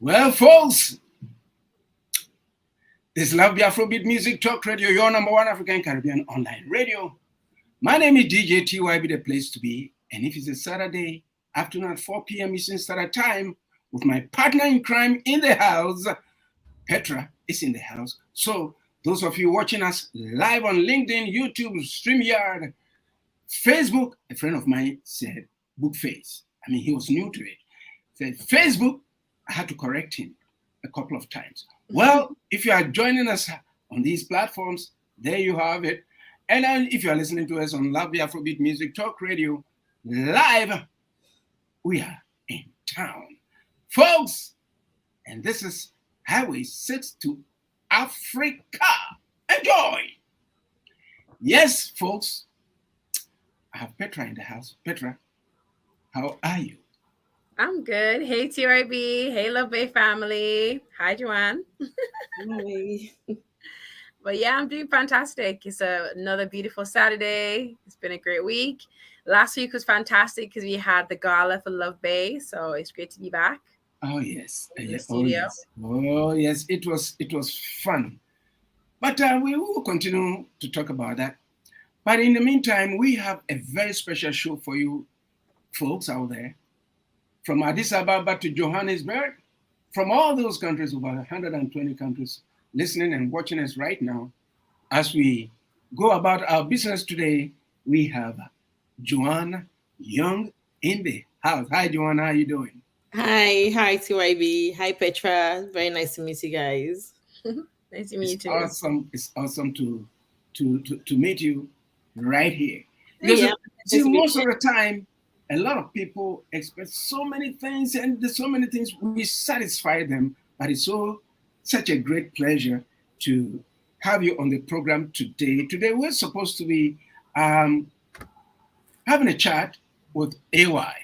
Well, folks, this is Love the Afrobeat Music Talk Radio, your number one African Caribbean online radio. My name is DJ TYB, the place to be. And if it's a Saturday afternoon at 4 p.m. Eastern Standard Time, with my partner in crime in the house, Petra is in the house. So those of you watching us live on LinkedIn, YouTube, StreamYard, Facebook, a friend of mine said Bookface. I mean, he was new to it. Said Facebook, I had to correct him a couple of times. Well, if you are joining us on these platforms, there you have it. And then if you are listening to us on Love the Afrobeat Music Talk Radio live, we are in town. Folks, and this is Highway 6 to Africa. Enjoy. Yes, folks, I have Petra in the house. Petra, how are you? I'm good. Hey, TYB. Hey, Love Bay family. Hi, Joanne. Hi. But yeah, I'm doing fantastic. It's another beautiful Saturday. It's been a great week. Last week was fantastic because we had the gala for Love Bay. So it's great to be back. Oh, yes. In the studio. Oh, yes. It was fun. But we will continue to talk about that. But in the meantime, we have a very special show for you folks out there. From Addis Ababa to Johannesburg, from all those countries, over 120 countries, listening and watching us right now. As we go about our business today, we have Joanne Young in the house. Hi, Joanne, how are you doing? Hi, TYB. Hi, Petra. Very nice to meet you guys. Nice to meet you too. Awesome. It's awesome to meet you right here. Because most of the time, a lot of people expect so many things, and there's so many things we satisfy them. But it's such a great pleasure to have you on the program today. Today we're supposed to be having a chat with HWY.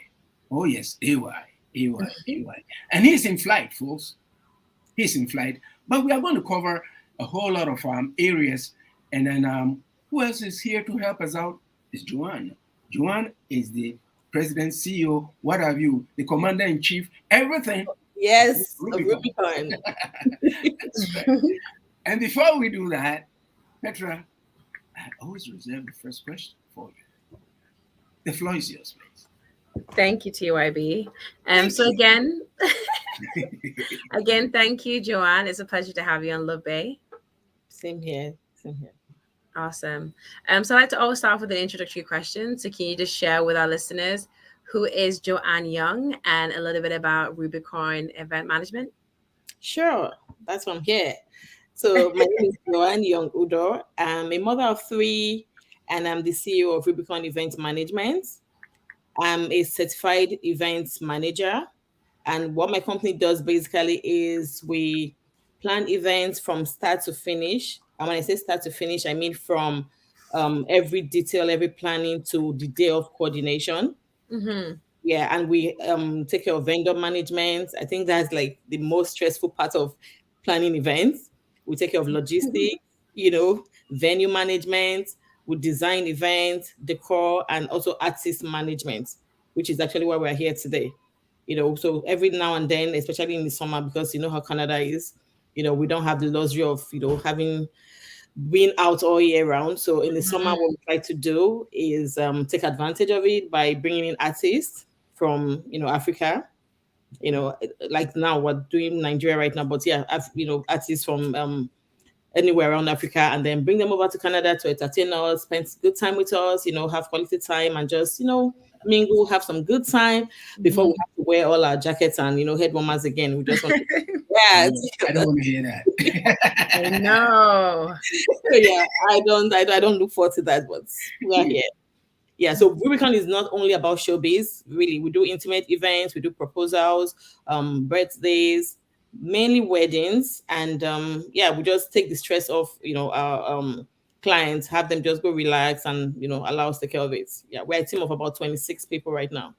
Oh yes, HWY. And he's in flight, folks. He's in flight. But we are going to cover a whole lot of areas. And then who else is here to help us out is Joanne. Joanne is the President, CEO, what have you, the Commander-in-Chief, everything. Yes, Rubicon. And before we do that, Petra, I always reserve the first question for you. The floor is yours, please. Thank you, TYB. Again, thank you, Joanne. It's a pleasure to have you on Love Bay. Same here. Awesome. So I'd like to always start with an introductory question. So can you just share with our listeners who is Joanne Young and a little bit about Rubicon Event Management? Sure. That's why I'm here. So my name is Joanne Young Udor. I'm a mother of 3 and I'm the CEO of Rubicon Event Management. I'm a certified events manager. And what my company does basically is we plan events from start to finish. And when I say start to finish, I mean from every detail, every planning to the day of coordination. Mm-hmm. Yeah, and we take care of vendor management. I think that's like the most stressful part of planning events. We take care of logistics, venue management. We design events, decor, and also artist management, which is actually why we're here today. So every now and then, especially in the summer, because you know how Canada is, we don't have the luxury of, being out all year round. So in the summer, what we try to do is take advantage of it by bringing in artists from, Africa. Like now we're doing Nigeria right now, but yeah, artists from anywhere around Africa, and then bring them over to Canada to entertain us, spend good time with us, have quality time, and just, mingle, have some good time before we have to wear all our jackets and, head warmers again. We just want to, I don't want to hear that. I know. Yeah, I don't look forward to that, but we are here. Yeah, so Rubicon is not only about showbiz, really. We do intimate events, we do proposals, birthdays, mainly weddings, and we just take the stress off, our clients, have them just go relax and allow us to take care of it. Yeah, we're a team of about 26 people right now.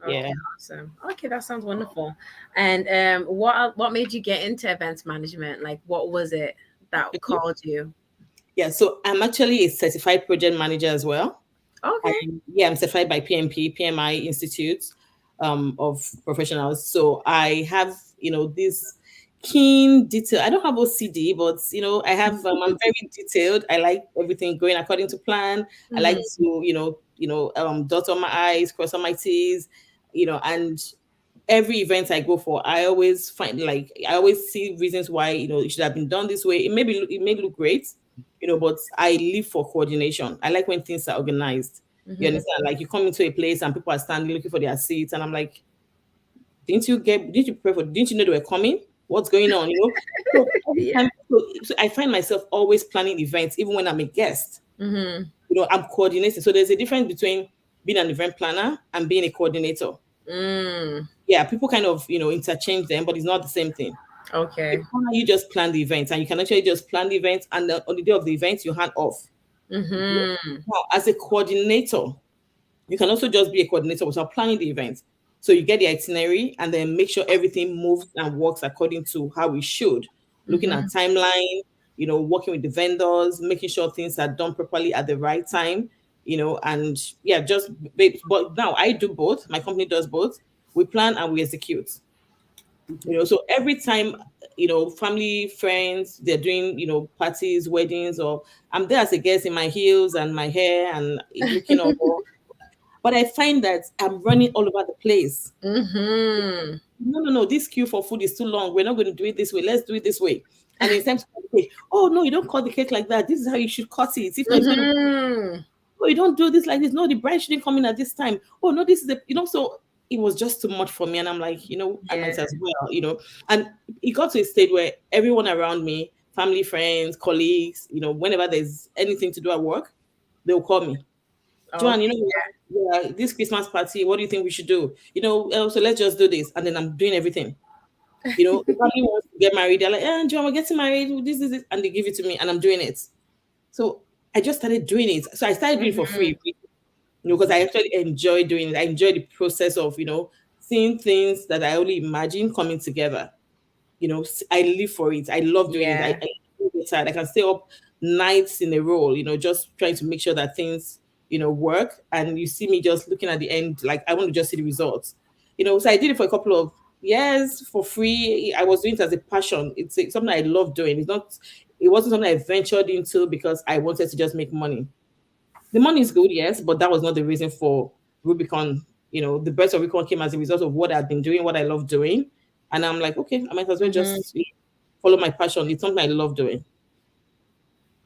Okay, awesome. Okay, that sounds wonderful. And what made you get into events management? Like, what was it that called you? Yeah, so I'm actually a certified project manager as well. Okay. I'm certified by PMI Institute. of professionals. So I have, this keen detail. I don't have OCD, but I have. I'm very detailed. I like everything going according to plan. I like to, dot on my I's, cross on my T's, and every event I go for, I always find, like, I always see reasons why, it should have been done this way. It may look great, but I live for coordination. I like when things are organized. You understand? Like, you come into a place and people are standing looking for their seats, and I'm like, didn't you know they were coming? What's going on? So every Yeah. time, so I find myself always planning events, even when I'm a guest. I'm coordinating. So there's a difference between being an event planner and being a coordinator. Yeah, people kind of interchange them, but it's not the same thing. Okay. You just plan the event, and you can actually just plan the event, and on the day of the event, you hand off. Now, as a coordinator, you can also just be a coordinator without planning the event. So you get the itinerary and then make sure everything moves and works according to how we should. Looking at timeline, working with the vendors, making sure things are done properly at the right time, and yeah, but now I do both. My company does both. We plan and we execute. So every time, family, friends, they're doing, parties, weddings, or I'm there as a guest in my heels and my hair and looking over. But I find that I'm running all over the place. No, this queue for food is too long. We're not going to do it this way. Let's do it this way. And it's time to cut the cake. Oh, no, you don't cut the cake like that. This is how you should cut it. If not, it's going to... Oh, you don't do this like this. No, the bride shouldn't come in at this time. Oh, no, this is the... so it was just too much for me. And I'm like, I might as well, And it got to a state where everyone around me, family, friends, colleagues, whenever there's anything to do at work, they'll call me. Joanne, this Christmas party, what do you think we should do? So let's just do this. And then I'm doing everything. If somebody wants to get married, they're like, Joanne, we're getting married. This. And they give it to me and I'm doing it. So I just started doing it. So I started doing it for free, because I actually enjoy doing it. I enjoy the process of, seeing things that I only imagine coming together. I live for it. I love doing it. I get tired. I can stay up nights in a row, just trying to make sure that things, work. And you see me just looking at the end, like I want to just see the results. So I did it for a couple of years for free. I was doing it as a passion. It's something I love doing. It wasn't something I ventured into because I wanted to just make money. The money is good, yes, but that was not the reason for Rubicon. The birth of Rubicon came as a result of what I've been doing, what I love doing. And I'm like, okay, I might as well just follow my passion. It's something I love doing.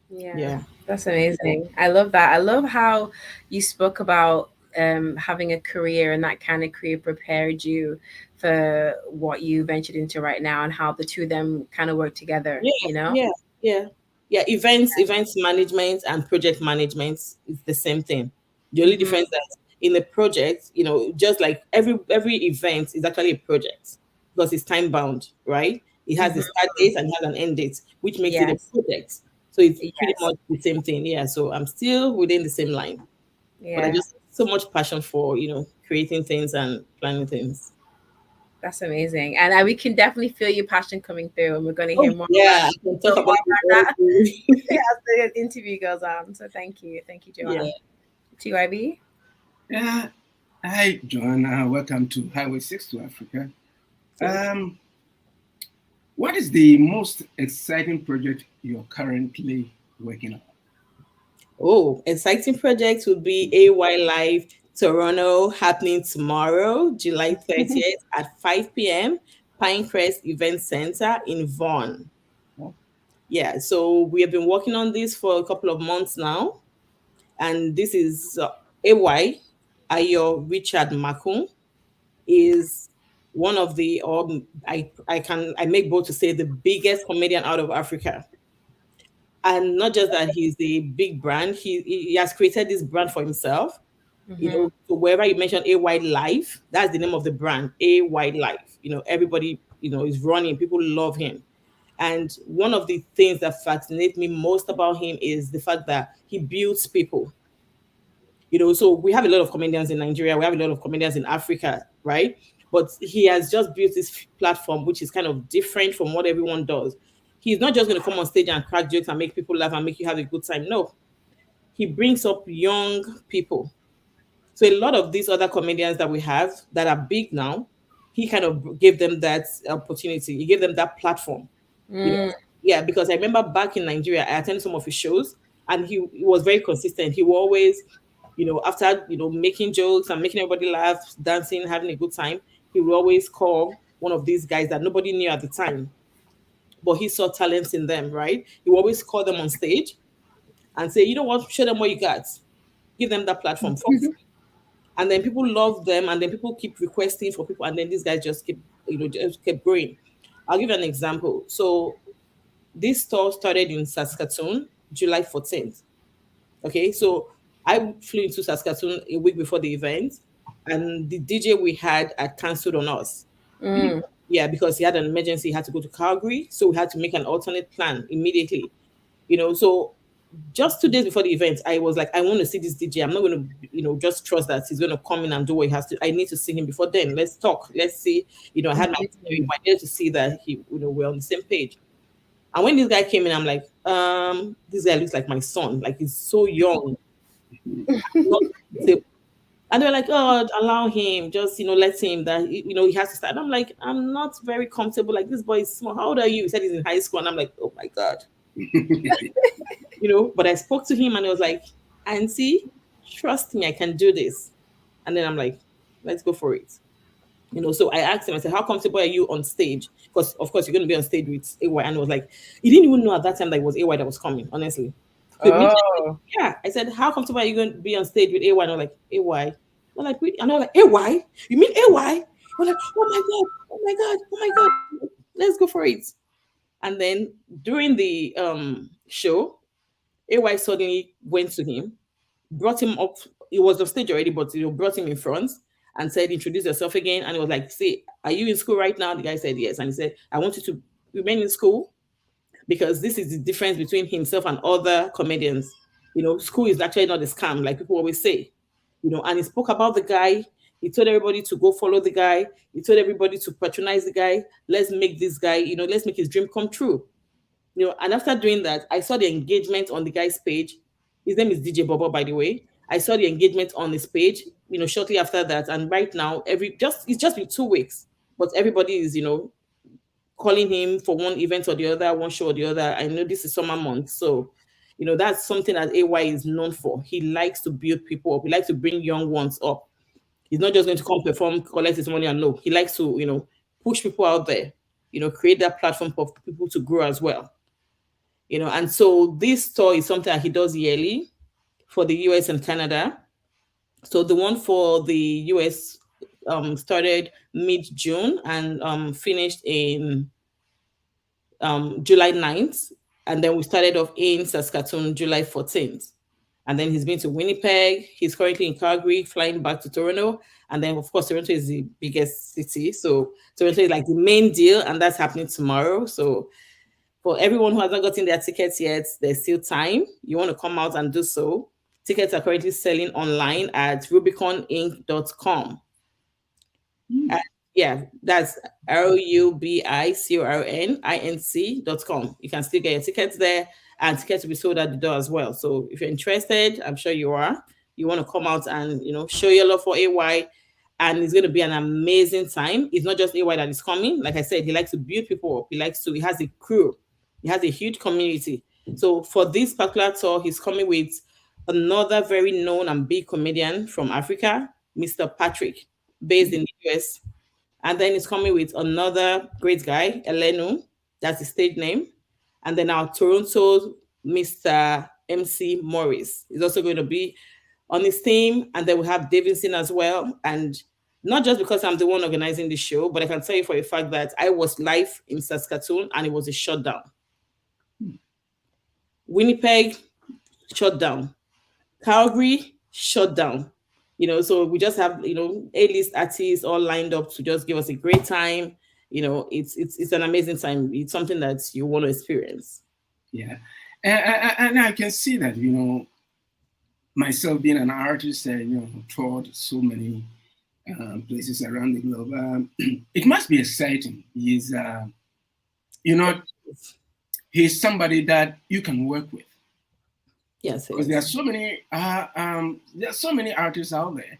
Yeah, that's amazing. I love that. I love how you spoke about having a career, and that kind of career prepared you for what you ventured into right now, and how the two of them kind of work together. Yeah. Events management and project management is the same thing. The only difference that in the project, just like every event is actually a project because it's time bound, right? It has a start date and it has an end date, which makes it a project. So it's pretty much the same thing. Yeah. So I'm still within the same line. But I just so much passion for, creating things and planning things. That's amazing. And we can definitely feel your passion coming through, and we're going to hear more I can talk about that as the interview goes on. So thank you, Joanna. TYB? Yeah. Hi, Joanna. Welcome to Highway 6 to Africa. What is the most exciting project you're currently working on? Oh, exciting project would be HWY Live Toronto, happening tomorrow, July 30th at 5 p.m. Pinecrest Event Center in Vaughan. Yeah, so we have been working on this for a couple of months now. And this is HWY, Ayo Richard Makun, is one of the, I make bold to say, the biggest comedian out of Africa. And not just that he's a big brand, he has created this brand for himself. So wherever you mention HWY Live, that's the name of the brand, HWY Live. Everybody, is running. People love him. And one of the things that fascinates me most about him is the fact that he builds people. So we have a lot of comedians in Nigeria. We have a lot of comedians in Africa, right? But he has just built this platform, which is kind of different from what everyone does. He's not just going to come on stage and crack jokes and make people laugh and make you have a good time. No, he brings up young people. So a lot of these other comedians that we have that are big now, he kind of gave them that opportunity. He gave them that platform. You know, yeah, because I remember back in Nigeria, I attended some of his shows, and he was very consistent. He will always, after making jokes and making everybody laugh, dancing, having a good time, he will always call one of these guys that nobody knew at the time, but he saw talents in them, right? He will always call them on stage and say, you know what, show them what you got, give them that platform for free. And then people love them, and then people keep requesting for people, and then these guys just kept growing. I'll give you an example. So this tour started in Saskatoon, July 14th. Okay, so I flew into Saskatoon a week before the event, and the DJ we had cancelled on us. Yeah, because he had an emergency, he had to go to Calgary, so we had to make an alternate plan immediately. So just 2 days before the event, I was like, I want to see this DJ. I'm not going to, just trust that he's going to come in and do what he has to. I need to see him before then. Let's talk. Let's see. I had my interview. I needed to see that we're on the same page. And when this guy came in, I'm like, this guy looks like my son. Like, he's so young. And they're like, oh, allow him. Just, let him. That, he has to start. And I'm like, I'm not very comfortable. Like, this boy is small. How old are you? He said he's in high school. And I'm like, oh, my God. But I spoke to him, and I was like, Auntie, trust me, I can do this. And then I'm like, let's go for it. So I asked him, I said, how comfortable are you on stage? Because, of course, you're going to be on stage with AY. And I was like, he didn't even know at that time that it was AY that was coming, honestly. So yeah, I said, how comfortable are you going to be on stage with AY? And I was like, AY? I'm like, and I was like, AY? You mean AY? I'm like, oh my God, oh my God, oh my God. Let's go for it. And then during the show, AY suddenly went to him, brought him up. He was on stage already, but brought him in front and said, introduce yourself again. And he was like, say, are you in school right now? The guy said yes. And he said, I want you to remain in school, because this is the difference between himself and other comedians. School is actually not a scam, like people always say. And he spoke about the guy. He told everybody to go follow the guy. He told everybody to patronize the guy. Let's make this guy, let's make his dream come true. And after doing that, I saw the engagement on the guy's page. His name is DJ Bobo, by the way. I saw the engagement on his page, shortly after that. And right now, it's just been 2 weeks, but everybody is, calling him for one event or the other, one show or the other. I know this is summer month, so that's something that AY is known for. He likes to build people up. He likes to bring young ones up. He's not just going to come perform, collect his money and no. He likes to, push people out there, create that platform for people to grow as well. And so this tour is something that he does yearly for the US and Canada. So the one for the US started mid-June and finished in July 9th. And then we started off in Saskatoon, July 14th. And then he's been to Winnipeg. He's currently in Calgary, flying back to Toronto. And then, of course, Toronto is the biggest city. So Toronto is like the main deal, and that's happening tomorrow. So for everyone who hasn't gotten their tickets yet, there's still time. You want to come out and do so. Tickets are currently selling online at rubiconinc.com. Yeah, that's rubiconinc.com. You can still get your tickets there, and tickets will be sold at the door as well. So if you're interested, I'm sure you are. You want to come out and show your love for AY, and it's going to be an amazing time. It's not just AY that is coming. Like I said, he likes to build people up. He has a crew. He has a huge community. So for this particular tour, he's coming with another very known and big comedian from Africa, Mr. Patrick, based in the US. And then he's coming with another great guy, Elenu. That's his stage name. And then our Toronto, Mr. MC Morris is also going to be on his team. And then we have Davidson as well. And not just because I'm the one organizing the show, but I can tell you for a fact that I was live in Saskatoon and it was a shutdown. Winnipeg, shut down. Calgary, shut down. So we just have, A-list artists all lined up to just give us a great time. It's an amazing time. It's something that you want to experience. Yeah. And I can see that, myself being an artist, toured so many places around the globe. It must be exciting. He's somebody that you can work with. Yes, because there are so many artists out there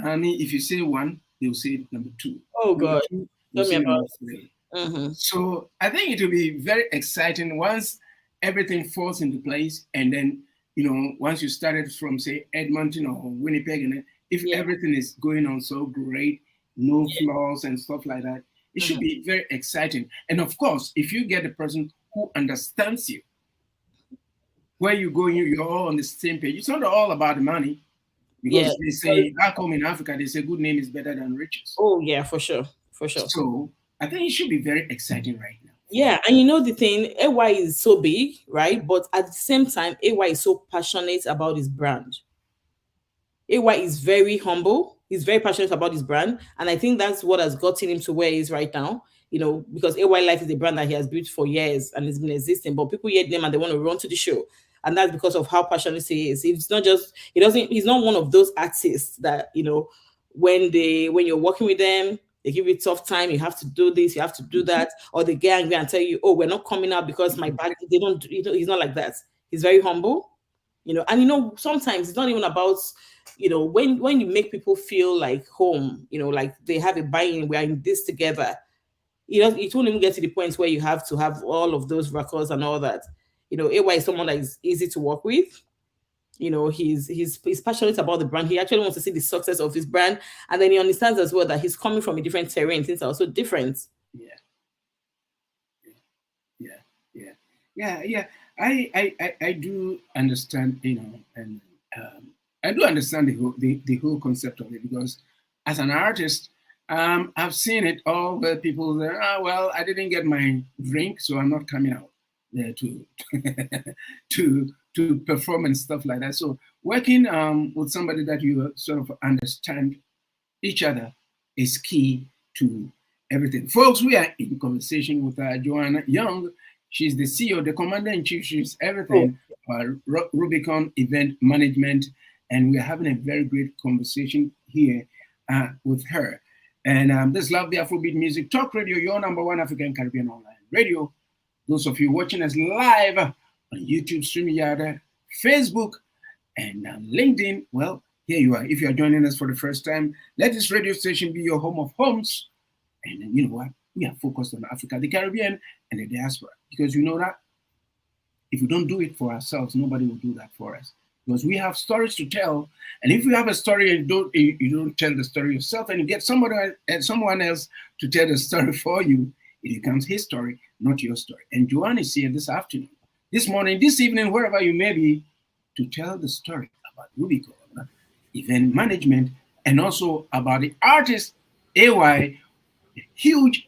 I mean, if you say one, they'll say number two. Oh Number God. two, they'll Tell me say number about three. it. So I think it will be very exciting once everything falls into place, and then once you started from say Edmonton or Winnipeg, and then if everything is going on so great, no flaws and stuff like that, it should be very exciting. And of course, if you get a person who understands you, where you go, you're all on the same page. It's not all about the money, because they say back home in Africa, they say good name is better than riches. Oh yeah, for sure, for sure. So I think it should be very exciting right now. Yeah, and you know the thing, AY is so big, right? But at the same time, AY is so passionate about his brand. AY is very humble. He's very passionate about his brand, and I think that's what has gotten him to where he is right now. You know, because AY Life is a brand that he has built for years and it's been existing, but people hear them and they want to run to the show, and that's because of how passionate he is. It's not just he's not one of those artists that when you're working with them, they give you a tough time. You have to do this, you have to do that, or they get angry and tell you, "Oh, we're not coming out because my bag." They don't. He's not like that. He's very humble. And sometimes it's not even about when you make people feel like home. Like they have a buy-in. We are in this together. It won't even get to the point where you have to have all of those records and all that. AY is someone that is easy to work with. He's passionate about the brand. He actually wants to see the success of his brand, and then he understands as well that he's coming from a different terrain. Things are also different. Yeah. I do understand, and I do understand the whole concept of it, because as an artist, I've seen it all where people say, well, I didn't get my drink, so I'm not coming out there to perform and stuff like that. So working with somebody that you sort of understand each other is key to everything. Folks, we are in conversation with Joanna Young. She's the CEO, the commander-in-chief. She's everything Rubicon Event Management, and we're having a very great conversation here with her. And this Love the Afrobeat Music Talk Radio, your number one African Caribbean online radio. Those of you watching us live on YouTube, StreamYard, Facebook, and LinkedIn, well, here you are. If you are joining us for the first time, let this radio station be your home of homes. And you know what? We are focused on Africa, the Caribbean, and the diaspora. Because you know that if we don't do it for ourselves, nobody will do that for us. Because we have stories to tell, and if you have a story and you don't tell the story yourself, and you get someone else to tell the story for you, it becomes his story, not your story. And Joanne is here this afternoon, this morning, this evening, wherever you may be, to tell the story about Rubicon Event Management, and also about the artist AY, a huge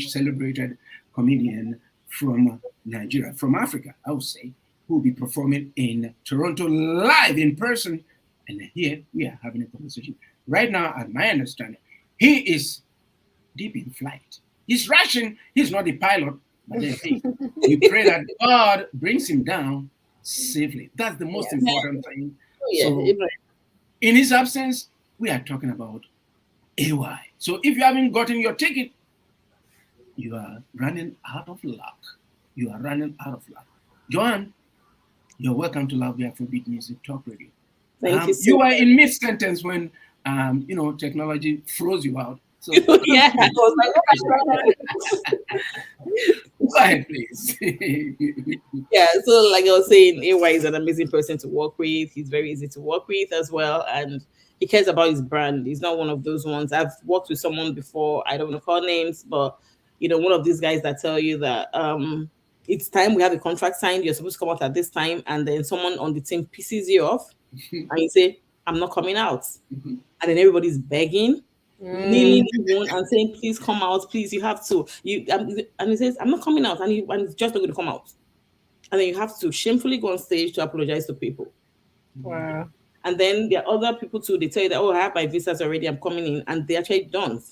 celebrated comedian from Nigeria, from Africa, I would say, who will be performing in Toronto live in person. And here we are having a conversation. Right now, at my understanding, he is deep in flight. He's rushing. He's not the pilot, but we pray that God brings him down safely. That's the most important thing. So, in his absence, we are talking about AY. So if you haven't gotten your ticket, you are running out of luck. You are running out of luck. Joanne, you're welcome to Love the Afrobeat Music Talk Radio. Thank you. You were in mid-sentence when technology froze you out. So yeah, I was like, go ahead, please. Yeah, so like I was saying, AY is an amazing person to work with. He's very easy to work with as well, and he cares about his brand. He's not one of those ones. I've worked with someone before, I don't want to call names, but one of these guys that tell you that it's time, we have a contract signed, you're supposed to come out at this time, and then someone on the team pisses you off and you say, I'm not coming out. And then everybody's begging, kneeling and saying, please come out, please, you have to. And he says, I'm not coming out, and he's just not going to come out. And then you have to shamefully go on stage to apologize to people. Wow. And then there are other people too, they tell you that, I have my visas already, I'm coming in, and they actually don't.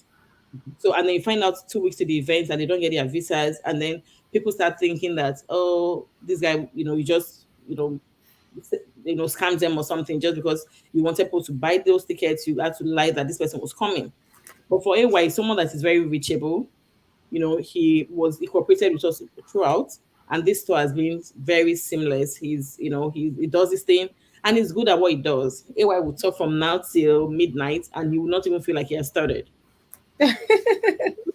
So, and then you find out 2 weeks to the event and they don't get their visas, and then people start thinking that, this guy, you just, scam them or something just because you wanted people to buy those tickets. You had to lie that this person was coming. But for AY, someone that is very reachable, he cooperated with us throughout, and this tour has been very seamless. He does this thing, And he's good at what he does. AY will talk from now till midnight and you will not even feel like he has started. I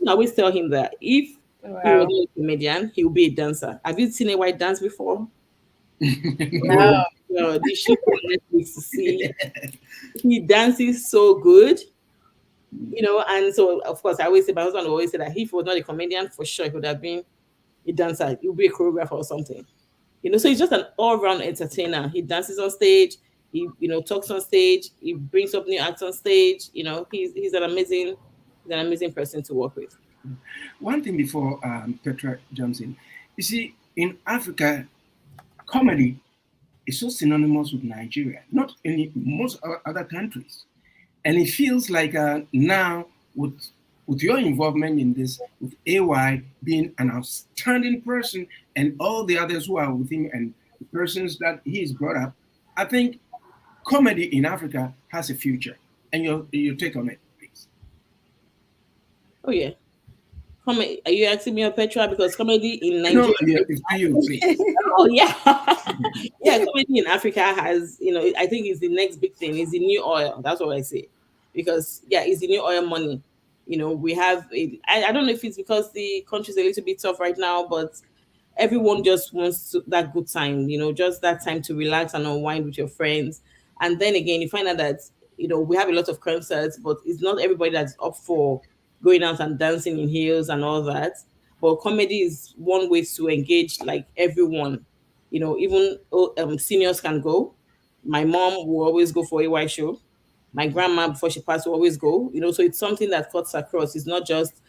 always tell him that if he was not a comedian, he will be a dancer. Have you seen AY dance before? No. No, you should go on Netflix to see. He dances so good, and so of course I always say, my husband always say that if he was not a comedian, for sure he would have been a dancer. He would be a choreographer or something. So he's just an all-round entertainer. He dances on stage, he talks on stage, he brings up new acts on stage. He's an amazing person to work with. One thing before Petra jumps in, you see, in Africa, comedy is so synonymous with Nigeria, not in most other countries. And it feels like now with your involvement in this, with AY being an outstanding person and all the others who are with him and the persons that he's brought up, I think comedy in Africa has a future. And your take on it, please. Oh, yeah. Comedy. Are you asking me, Petra? Because comedy in Nigeria. No, yeah, it's for you, please. Oh, yeah. Yeah, comedy in Africa has, I think it's the next big thing. It's the new oil. That's what I say. Because, yeah, it's the new oil money. We have, I don't know if it's because the country's a little bit tough right now, but everyone just wants that good time, just that time to relax and unwind with your friends. And then again, you find out that, we have a lot of concerts, but it's not everybody that's up for going out and dancing in heels and all that. But comedy is one way to engage like everyone. Even seniors can go. My mom will always go for a AY show. My grandma, before she passed, will always go. So it's something that cuts across. It's not just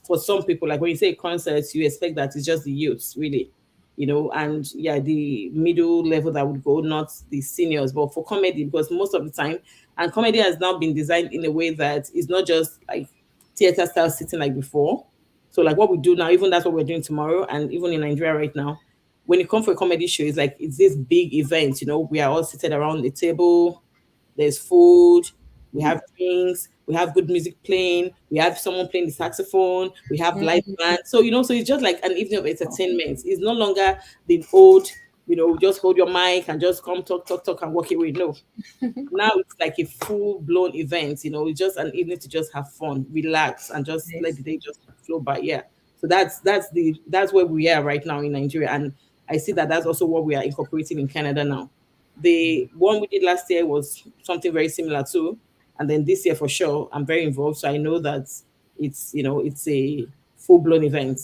for some people. Like when you say concerts, you expect that it's just the youths, really. And yeah, the middle level that would go, not the seniors. But for comedy, because most of the time, and comedy has now been designed in a way that it's not just like theater style sitting like before. So like what we do now, even that's what we're doing tomorrow, and even in Nigeria right now, when you come for a comedy show, it's like it's this big event. We are all seated around the table. There's food, we have drinks, we have good music playing, we have someone playing the saxophone, we have live band. So so it's just like an evening of entertainment. It's no longer the old, just hold your mic and just come talk and walk away. No. Now it's like a full-blown event, it's just an evening to just have fun, relax, and just let the day just flow by. Yeah. So that's where we are right now in Nigeria. And I see that that's also what we are incorporating in Canada now. The one we did last year was something very similar too. And then this year for sure, I'm very involved. So I know that it's a full-blown event.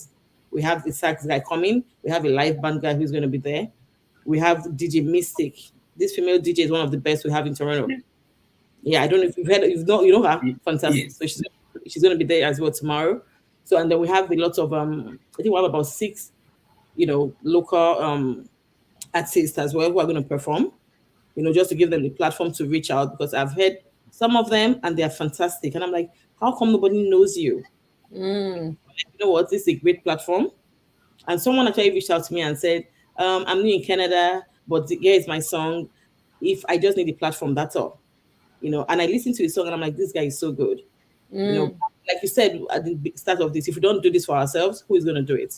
We have the sax guy coming. We have a live band guy who's going to be there. We have DJ Mystic. This female DJ is one of the best we have in Toronto. Yeah, I don't know if you've heard, you know her. Fantastic. Yes. So she's going to be there as well tomorrow. So, and then we have a lot of, I think we have about 6, local artists as well who are going to perform. Just to give them the platform to reach out, because I've heard some of them and they're fantastic. And I'm like, how come nobody knows you? You know what? This is a great platform. And someone actually reached out to me and said, I'm new in Canada, but here is my song. If I just need the platform, that's all. And I listened to his song and I'm like, this guy is so good. Like you said at the start of this, if we don't do this for ourselves, who is going to do it?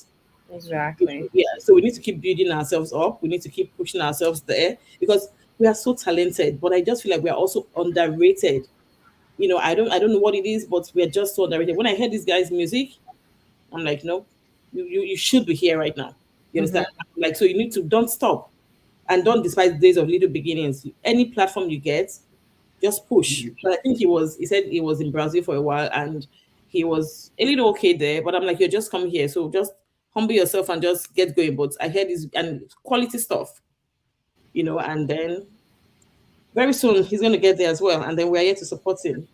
Exactly. Yeah. So we need to keep building ourselves up. We need to keep pushing ourselves there, because we are so talented, but I just feel like we are also underrated. I don't know what it is, but we're just so underrated. When I heard this guy's music, I'm like, no, you should be here right now. You understand? Like, so you need to, don't stop and don't despise the days of little beginnings. Any platform you get, just push. But I think he said he was in Brazil for a while and he was a little okay there, but I'm like, you're just come here. So just humble yourself and just get going. But I heard this and quality stuff. And then very soon he's going to get there as well. And then we're here to support him.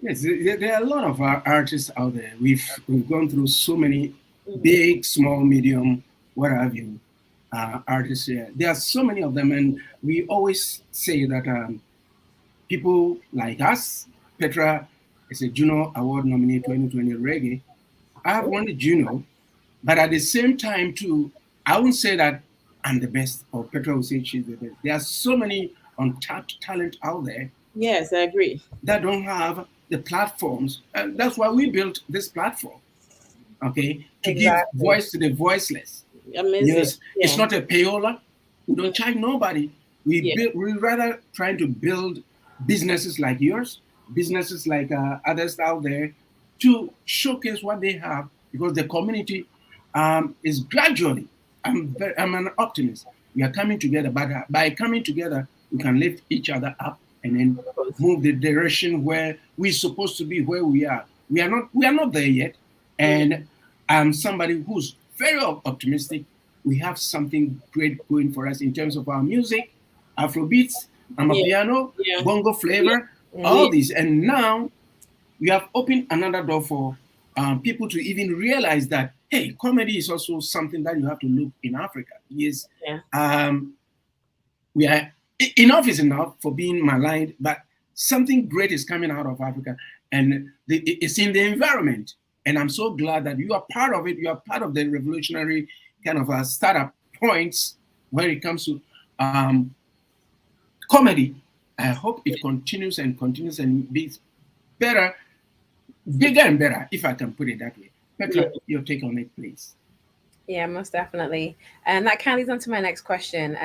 Yes, there are a lot of artists out there. We've gone through so many big, small, medium, what have you, artists here. There are so many of them. And we always say that people like us, Petra is a Juno Award nominee 2020 Reggae. I have won the Juno, but at the same time too, I won't say that I'm the best, or Petra will say she's the best. There are so many untapped talent out there. Yes, I agree. That don't have the platforms. And that's why we built this platform, okay? To give voice to the voiceless. Amazing. Yes, it's not a payola. We don't charge nobody. We rather trying to build businesses like yours, businesses like others out there, to showcase what they have, because the community is gradually. I'm an optimist. We are coming together, but by coming together, we can lift each other up and then move the direction where we're supposed to be, where we are. We are not there yet, and I'm somebody who's very optimistic. We have something great going for us in terms of our music, Afrobeats, Amapiano, bongo flavor, all these. And now we have opened another door for people to even realize that, hey, comedy is also something that you have to look in Africa. Yes, we are enough is enough for being maligned, but something great is coming out of Africa, and it's in the environment. And I'm so glad that you are part of it. You are part of the revolutionary kind of startup points when it comes to comedy. I hope it continues and be better, bigger and better, if I can put it that way. Petra, your take on it, please. Yeah, most definitely. And that kind of leads on to my next question.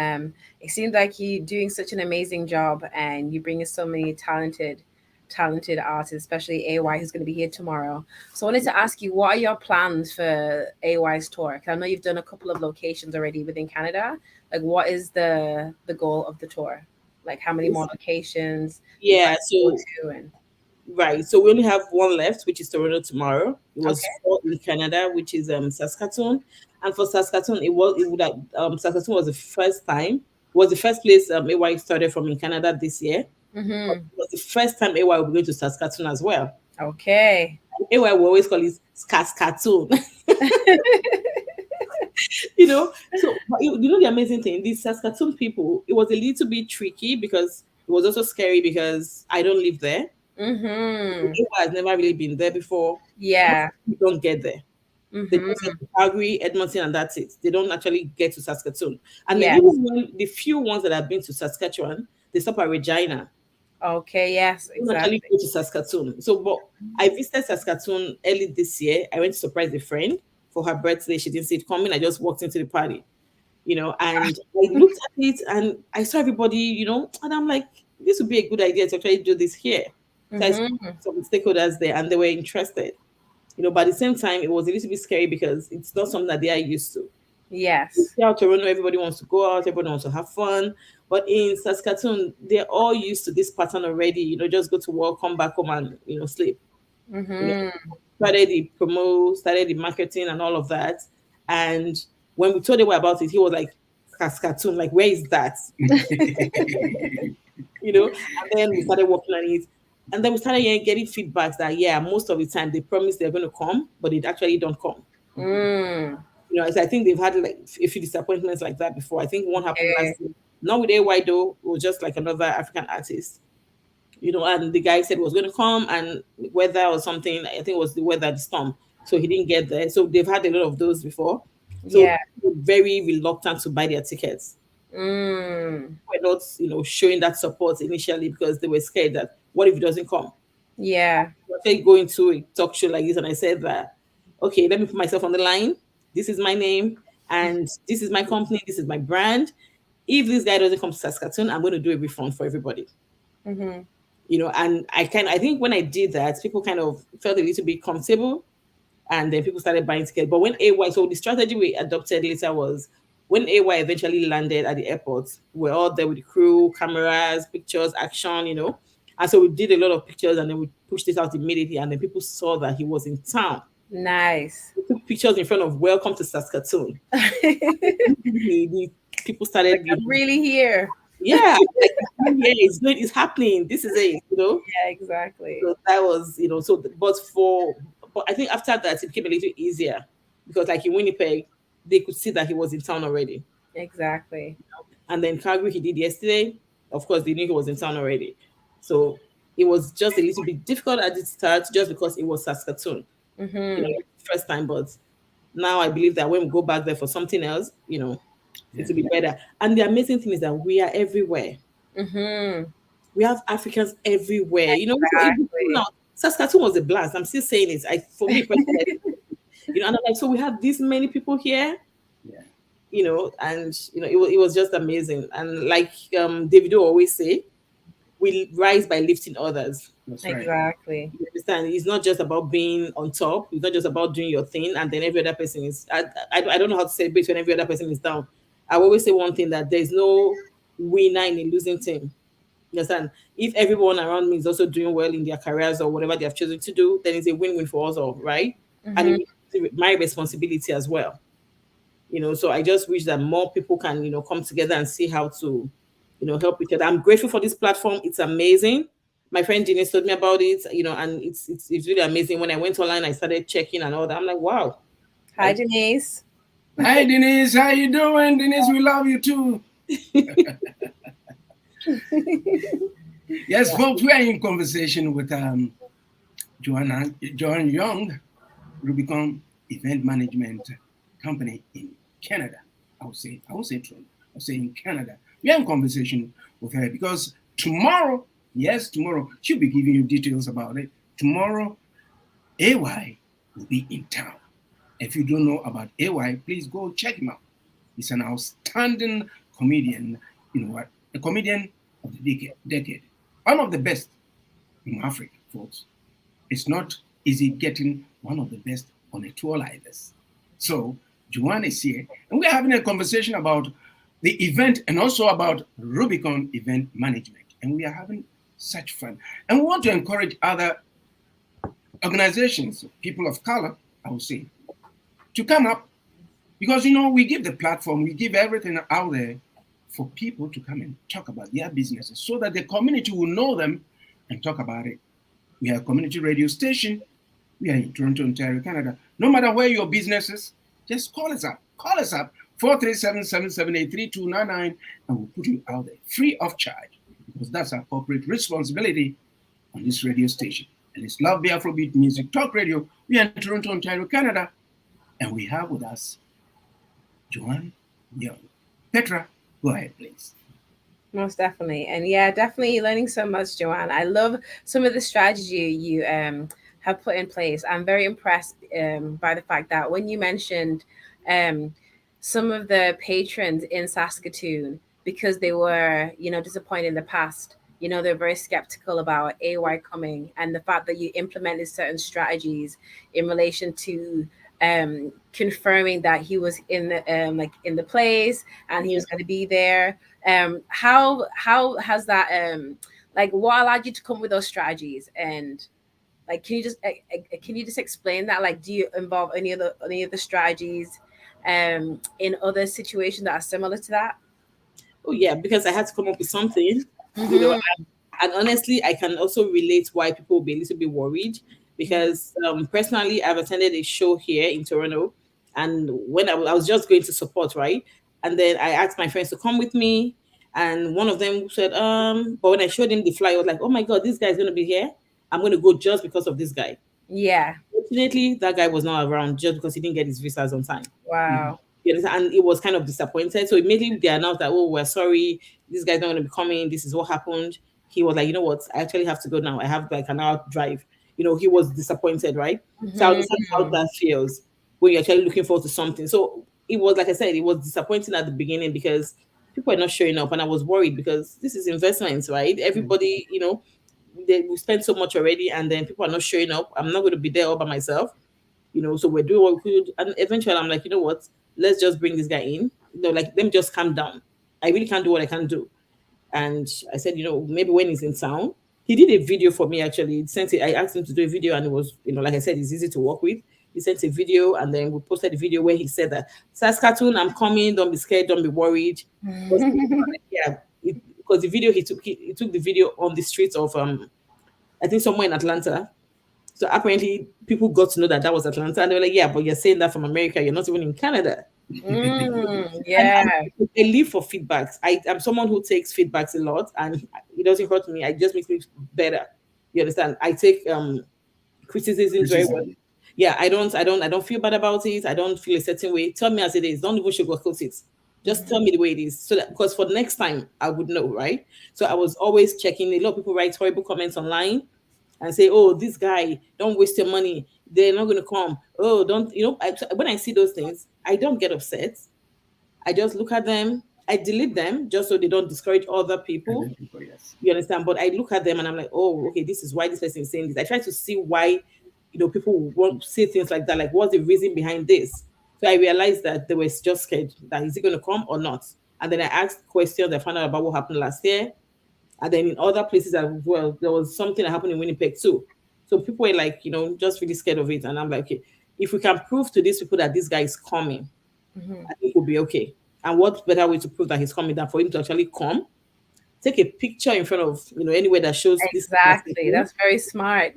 It seems like you're doing such an amazing job, and you bring in so many talented artists, especially AY, who's going to be here tomorrow. So I wanted to ask you, what are your plans for AY's tour? Because I know you've done a couple of locations already within Canada. Like, what is the goal of the tour? Like, how many more locations? Right. So we only have one left, which is Toronto tomorrow. It was in Canada, which is Saskatoon. And for Saskatoon, Saskatoon was the first place AY started from in Canada this year. It was the first time AY will be going to Saskatoon as well. Okay. AY we always call it Saskatoon. So the amazing thing, these Saskatoon people, it was a little bit tricky because it was also scary because I don't live there. AY has never really been there before. Yeah. You don't get there. They just get to Calgary, Edmonton, and that's it. They don't actually get to Saskatoon. And then even when the few ones that have been to Saskatchewan, they stop at Regina. Okay, yes, exactly. They don't actually go to Saskatoon. So, but I visited Saskatoon early this year. I went to surprise a friend for her birthday. She didn't see it coming. I just walked into the party, and I looked at it and I saw everybody, and I'm like, this would be a good idea to actually do this here. So I spoke to some stakeholders there, and they were interested. But at the same time, it was a little bit scary because it's not something that they are used to. Yes. Out Toronto, everybody wants to go out, everybody wants to have fun. But in Saskatoon, they're all used to this pattern already. Just go to work, come back home, and sleep. Started the promo, started the marketing, and all of that. And when we told him about it, he was like, Saskatoon, like, where is that? And then we started working on it. And then we started getting feedbacks that, most of the time they promise they're going to come, but it actually don't come. I think they've had like a few disappointments like that before. I think one happened last year. Not with AY though, it was just like another African artist. And the guy said was going to come, and weather or something, I think it was the weather, the storm. So he didn't get there. So they've had a lot of those before. So they're very reluctant to buy their tickets. We're not, showing that support initially because they were scared that what if it doesn't come? Yeah. I go into a talk show like this and I said that, okay, let me put myself on the line. This is my name and this is my company. This is my brand. If this guy doesn't come to Saskatoon, I'm going to do a refund for everybody. And I think when I did that, people kind of felt a little bit comfortable, and then people started buying tickets. But when AY, so the strategy we adopted later was when AY eventually landed at the airport, we're all there with the crew, cameras, pictures, action, And so we did a lot of pictures, and then we pushed it out immediately, and then people saw that he was in town. Nice. We took pictures in front of Welcome to Saskatoon. The people started. Like, I'm really here. Yeah, it's happening. This is it, Yeah, exactly. So that was, but I think after that it became a little easier because, like in Winnipeg, they could see that he was in town already. Exactly. And then Calgary, he did yesterday. Of course, they knew he was in town already. So it was just a little bit difficult at the start, just because it was Saskatoon, first time. But now I believe that when we go back there for something else, it will be better. And the amazing thing is that we are everywhere. We have Africans everywhere. Exactly. Saskatoon was a blast. I'm still saying it. For me personally, and I'm like, so we have this many people here. Yeah. and it was just amazing. And like Davido always say, we rise by lifting others. That's right. Exactly. You understand? It's not just about being on top. It's not just about doing your thing and then every other person is. I don't know how to celebrate when every other person is down. I always say one thing, that there's no winner in a losing team. You understand? If everyone around me is also doing well in their careers or whatever they have chosen to do, then it's a win-win for us all, right? And Mhm. it's my responsibility as well. So I just wish that more people can come together and see how to help each other. I'm grateful for this platform. It's amazing. My friend Denise told me about it, and it's really amazing. When I went online, I started checking and all that. I'm like, wow. Hi, Like, Denise. Hi, Denise. How you doing? Denise, we love you too. Yes, folks, we are in conversation with Joan Young, Rubicon Event Management Company in Canada. I would say Toronto. I would say in Canada. We are in conversation with her because tomorrow, she'll be giving you details about it. Tomorrow, AY will be in town. If you don't know about AY, please go check him out. He's an outstanding comedian, a comedian of the decade. One of the best in Africa, folks. It's not easy getting one of the best on a tour like this. So, Joanne is here, and we're having a conversation about the event and also about Rubicon Event Management. And we are having such fun. And we want to encourage other organizations, people of color, I would say, to come up because, we give the platform, we give everything out there for people to come and talk about their businesses so that the community will know them and talk about it. We are a community radio station. We are in Toronto, Ontario, Canada. No matter where your business is, just call us up. Call us up, 437-778-3299, and we'll put you out there free of charge because that's our corporate responsibility on this radio station. And it's Love the Afrobeat Music Talk Radio. We are in Toronto, Ontario, Canada, and we have with us Joanne Young. Petra, go ahead, please. Most definitely. And yeah, definitely learning so much, Joanne. I love some of the strategy you have put in place. I'm very impressed by the fact that when you mentioned some of the patrons in Saskatoon, because they were, disappointed in the past, they're very skeptical about AY coming, and the fact that you implemented certain strategies in relation to confirming that he was in the in the place and he was going to be there. How has that what allowed you to come with those strategies? And can you just explain that? Like, do you involve any of the strategies in other situations that are similar to that? oh yeah, because I had to come up with something. And honestly, I can also relate why people will be a little bit worried because personally, I've attended a show here in Toronto, and when I was just going to support, right, and then I asked my friends to come with me, and one of them said, but when I showed him the flyer, I was like, oh my god, this guy's going to be here. I'm going to go just because of this guy. Yeah. Fortunately, that guy was not around just because he didn't get his visas on time. Wow. And it was kind of disappointed. So immediately they announced that, oh, we're sorry, this guy's not going to be coming. This is what happened. He was like, you know what? I actually have to go now. I have like an hour drive. He was disappointed, right? So I understand how that feels when you're actually looking forward to something. So it was, like I said, it was disappointing at the beginning because people are not showing up. And I was worried because this is investments, right? Everybody, we spent so much already and then people are not showing up. I'm not going to be there all by myself. So we're doing what we could. And eventually I'm like, you know what? Let's just bring this guy in. Like, let me just calm down. I really can't do what I can do. And I said, maybe when he's in town, he did a video for me actually. I asked him to do a video and it was, like I said, he's easy to work with. He sent a video and then we posted a video where he said that, Saskatoon, I'm coming, don't be scared, don't be worried. Yeah, because the video he took the video on the streets of I think somewhere in Atlanta. So apparently people got to know that was Atlanta and they were like, yeah, but you're saying that from America, you're not even in Canada. Yeah. And I live for feedbacks. I'm someone who takes feedbacks a lot and it doesn't hurt me. It just makes me better. You understand? I take criticism very well. Yeah, I don't feel bad about it. I don't feel a certain way. Tell me as it is. Don't even sugarcoat it. Just tell me the way it is. So that, because for the next time I would know, right? So I was always checking. A lot of people write horrible comments online and say, oh, this guy, don't waste your money. They're not going to come. Oh, don't, when I see those things, I don't get upset. I just look at them, I delete them just so they don't discourage other people. Yes. You understand? But I look at them and I'm like, oh, okay, this is why this person is saying this. I try to see why, people won't say things like that. Like, what's the reason behind this? So I realized that they were just scared that is it going to come or not. And then I asked questions. I found out about what happened last year. And then in other places as well, there was something that happened in Winnipeg too. So people were like, just really scared of it. And I'm like, okay, if we can prove to these people that this guy is coming, I think we'll be okay. And what better way to prove that he's coming than for him to actually come? Take a picture in front of, anywhere that shows this. Exactly. That's very smart.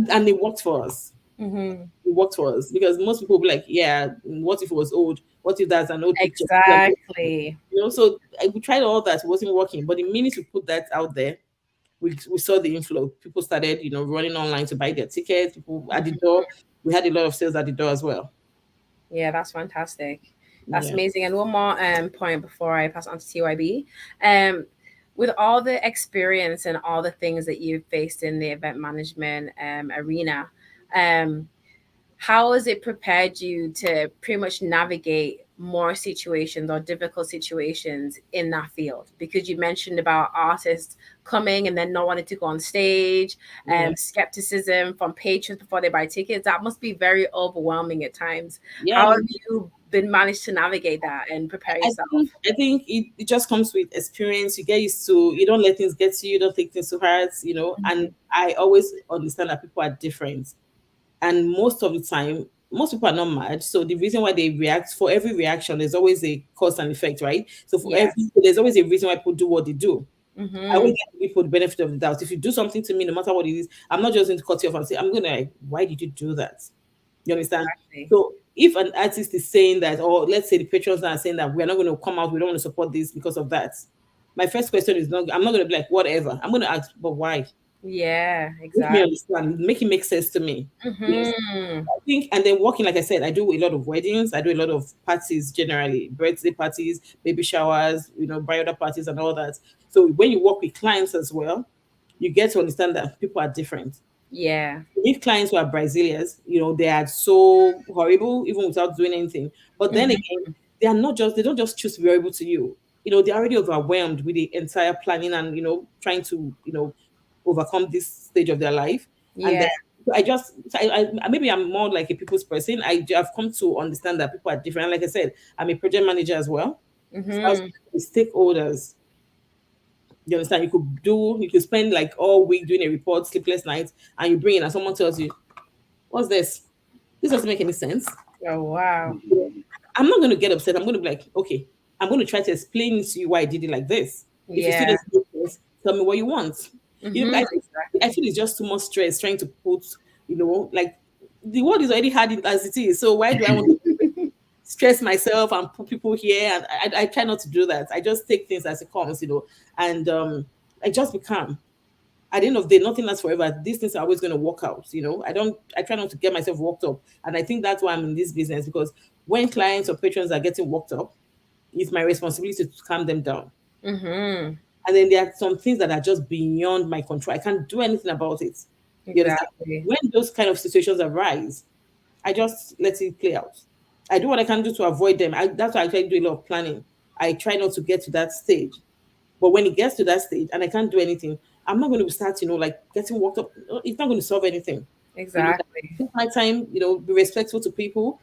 And it worked for us. Mm-hmm. It worked for us because most people will be like, yeah, what if it was old? What if that's an old picture? Exactly. So we tried all that. It wasn't working. But the minute we put that out there, we saw the inflow. People started, running online to buy their tickets. People at the door. We had a lot of sales at the door as well. Yeah, that's fantastic. That's amazing. And one more point before I pass on to TYB. With all the experience and all the things that you've faced in the event management arena, how has it prepared you to pretty much navigate more situations or difficult situations in that field? Because you mentioned about artists coming and then not wanting to go on stage, skepticism from patrons before they buy tickets. That must be very overwhelming at times. Yeah. How have you been managed to navigate that and prepare yourself? I think it just comes with experience. You get used to, you don't let things get to you, you don't take things to heart, and I always understand that people are different. And most of the time, most people are not mad. So the reason why they react, for every reaction, there's always a cause and effect, right? So there's always a reason why people do what they do. I always give people the benefit of the doubt. If you do something to me, no matter what it is, I'm not just going to cut you off and say, I'm going to like, why did you do that? You understand? Exactly. So if an artist is saying that, or let's say the patrons are saying that we're not going to come out, we don't want to support this because of that, my first question is I'm not going to be like, whatever. I'm going to ask, but why? Yeah, Make exactly. me understand, make it make sense to me. Yes. I think, and then working, like I said, I do a lot of weddings, I do a lot of parties generally, birthday parties, baby showers, bridal parties and all that. So when you work with clients as well, you get to understand that people are different. Yeah. If clients who are Brazilians, they are so horrible even without doing anything. But then again, they don't just choose to be horrible to you. They're already overwhelmed with the entire planning and trying to overcome this stage of their life. And then I maybe I'm more like a people's person. I've come to understand that people are different. And like I said, I'm a project manager as well. So I was with stakeholders. You understand? You could spend like all week doing a report, sleepless nights, and you bring in and someone tells you, what's this? This doesn't make any sense. Oh, wow. I'm not going to get upset. I'm going to be like, okay, I'm going to try to explain to you why I did it like this. If you still doesn't make sense, tell me what you want. I feel it's just too much stress trying to put, like the world is already hard as it is. So why do I want to stress myself and put people here? And I try not to do that. I just take things as it comes, and I just be calm. At the end of the day, nothing lasts forever. These things are always going to work out. I try not to get myself worked up. And I think that's why I'm in this business, because when clients or patrons are getting worked up, it's my responsibility to calm them down. And then there are some things that are just beyond my control. I can't do anything about it. Exactly. When those kind of situations arise, I just let it play out. I do what I can do to avoid them. That's why I try to do a lot of planning. I try not to get to that stage. But when it gets to that stage and I can't do anything, I'm not going to start, like getting worked up. It's not going to solve anything. Exactly. Take my time, be respectful to people.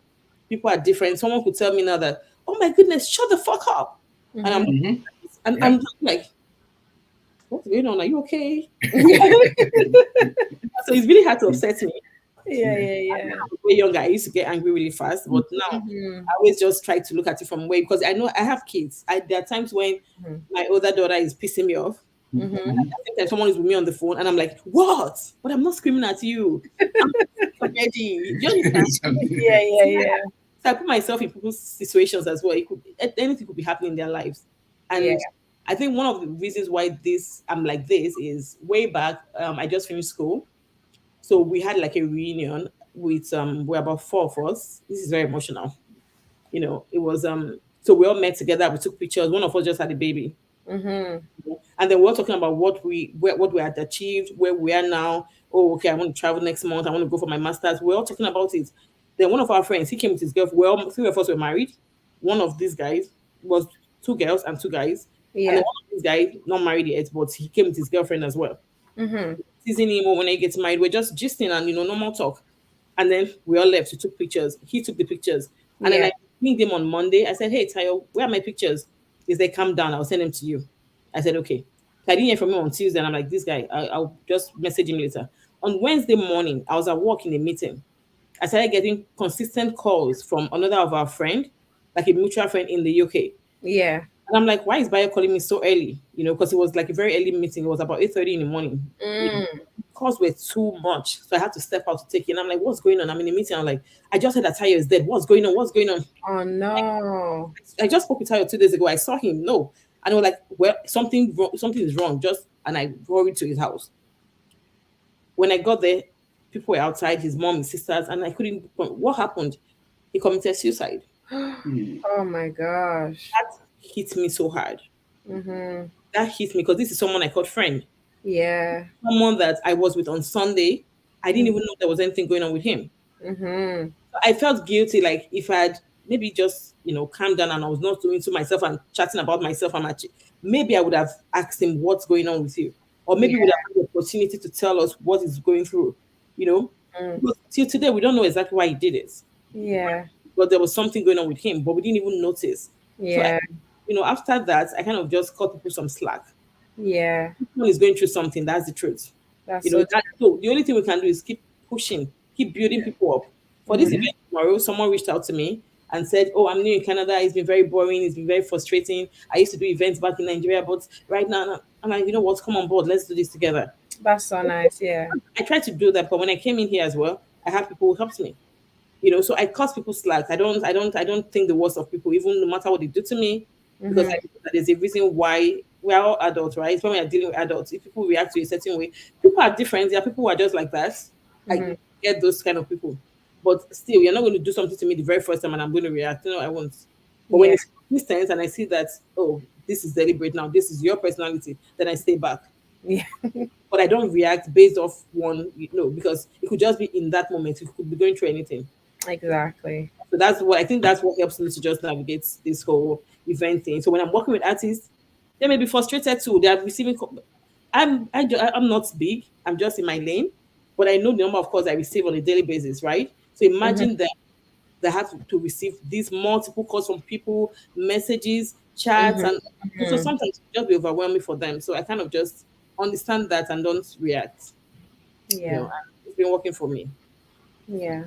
People are different. Someone could tell me now that, oh my goodness, shut the fuck up. And I'm like, what's going on? Are you okay? So it's really hard to upset me. Yeah. When I was way younger, I used to get angry really fast, but now I always just try to look at it from way, because I know I have kids. There are times when my older daughter is pissing me off. I think that someone is with me on the phone, and I'm like, "What? But I'm not screaming at you. I'm ready." You understand? Yeah. So I put myself in people's situations as well. Anything could be happening in their lives, and I think one of the reasons why I'm like this is way back. I just finished school. So we had like a reunion with we're about 4 of us. This is very emotional. It was so we all met together, we took pictures. One of us just had a baby. And then we're talking about what we had achieved, where we are now. Oh, okay, I want to travel next month. I want to go for my master's. We're all talking about it. Then one of our friends, he came with his girlfriend. 3 of us were married. one of these guys was two girls and two guys, and then Yeah. one of these guys not married yet, but he came with his girlfriend as well. Mm-hmm. Teasing him, or when I get married, we're just gisting and normal talk. And then we all left. We took pictures. He took the pictures, and then Yeah. I meet him on Monday. I said, "Hey, Tayo, where are my pictures?" He said, "Calm down. I'll send them to you." I said, "Okay." So I didn't hear from him on Tuesday, and I'm like, "This guy, I'll just message him later." On Wednesday morning, I was at work in a meeting. I started getting consistent calls from another of our friend, like a mutual friend in the UK. Yeah. And I'm like, why is Bayo calling me so early? Because it was like a very early meeting. It was about 8:30 in the morning. Mm. Calls were too much. So I had to step out to take it. And I'm like, what's going on? I'm in a meeting. I'm like, I just heard that Tayo is dead. What's going on? What's going on? Oh no. I just spoke with Tayo 2 days ago. I saw him. No. And I was like, well, something wrong, something is wrong. And I hurried to his house. When I got there, people were outside, his mom, his sisters, and I couldn't. What happened? He committed suicide. Oh my gosh. That hit me so hard. Mm-hmm. That hit me because this is someone I called friend. Yeah. Someone that I was with on Sunday. I didn't even know there was anything going on with him. Mm-hmm. I felt guilty, like if I had maybe just calmed down and I was not doing to myself and chatting about myself and maybe I would have asked him what's going on with you, or maybe Yeah. would have had the opportunity to tell us what is going through. Mm. But till today we don't know exactly why he did it, Yeah. but there was something going on with him, but we didn't even notice. So Yeah. after that, I kind of just cut people some slack. Yeah. Someone is going through something. That's the truth. That's so So the only thing we can do is keep pushing, keep building people up. For this event tomorrow, someone reached out to me and said, "Oh, I'm new in Canada. It's been very boring. It's been very frustrating. I used to do events back in Nigeria, but right now, I'm like, you know what? Come on board. Let's do this together." that's so nice. Yeah. I tried to do that, but when I came in here as well, I had people who helped me. So I cut people slack. I don't think the worst of people, even no matter what they do to me, because I Mm-hmm. know that there's a reason why we are all adults, right? It's when we are dealing with adults. If people react to a certain way, people are different. There are people who are just like that. Mm-hmm. I get those kind of people, but still, you're not going to do something to me the very first time, and I'm going to react. No, I won't. But when Yeah. it's consistent, and I see that, oh, this is deliberate now, this is your personality, then I stay back. Yeah. But I don't react based off one, because it could just be in that moment. You could be going through anything. Exactly. So that's what I think. That's what helps me to just navigate this whole event thing. So when I'm working with artists, they may be frustrated too. They are receiving. I'm not big. I'm just in my lane, but I know the number of calls I receive on a daily basis, right? So Mm-hmm. imagine that they have to receive these multiple calls from people, messages, chats, and so Mm-hmm. sometimes it just be overwhelming for them. So I kind of just understand that and don't react. Yeah. And it's been working for me. Yeah.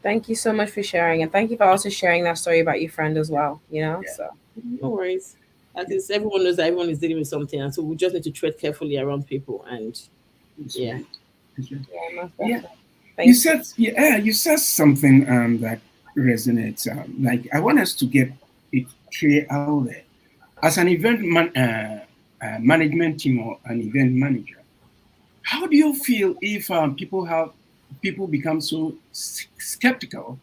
Thank you so much for sharing, and thank you for also sharing that story about your friend as well. So No worries. At least everyone knows that everyone is dealing with something, and so we just need to tread carefully around people. And That's yeah, right. That's right. yeah, most Yeah. definitely. You Thank you. said, yeah, you said something that resonates. Like I want us to get it clear out there. As an management team or an event manager, how do you feel if people become so skeptical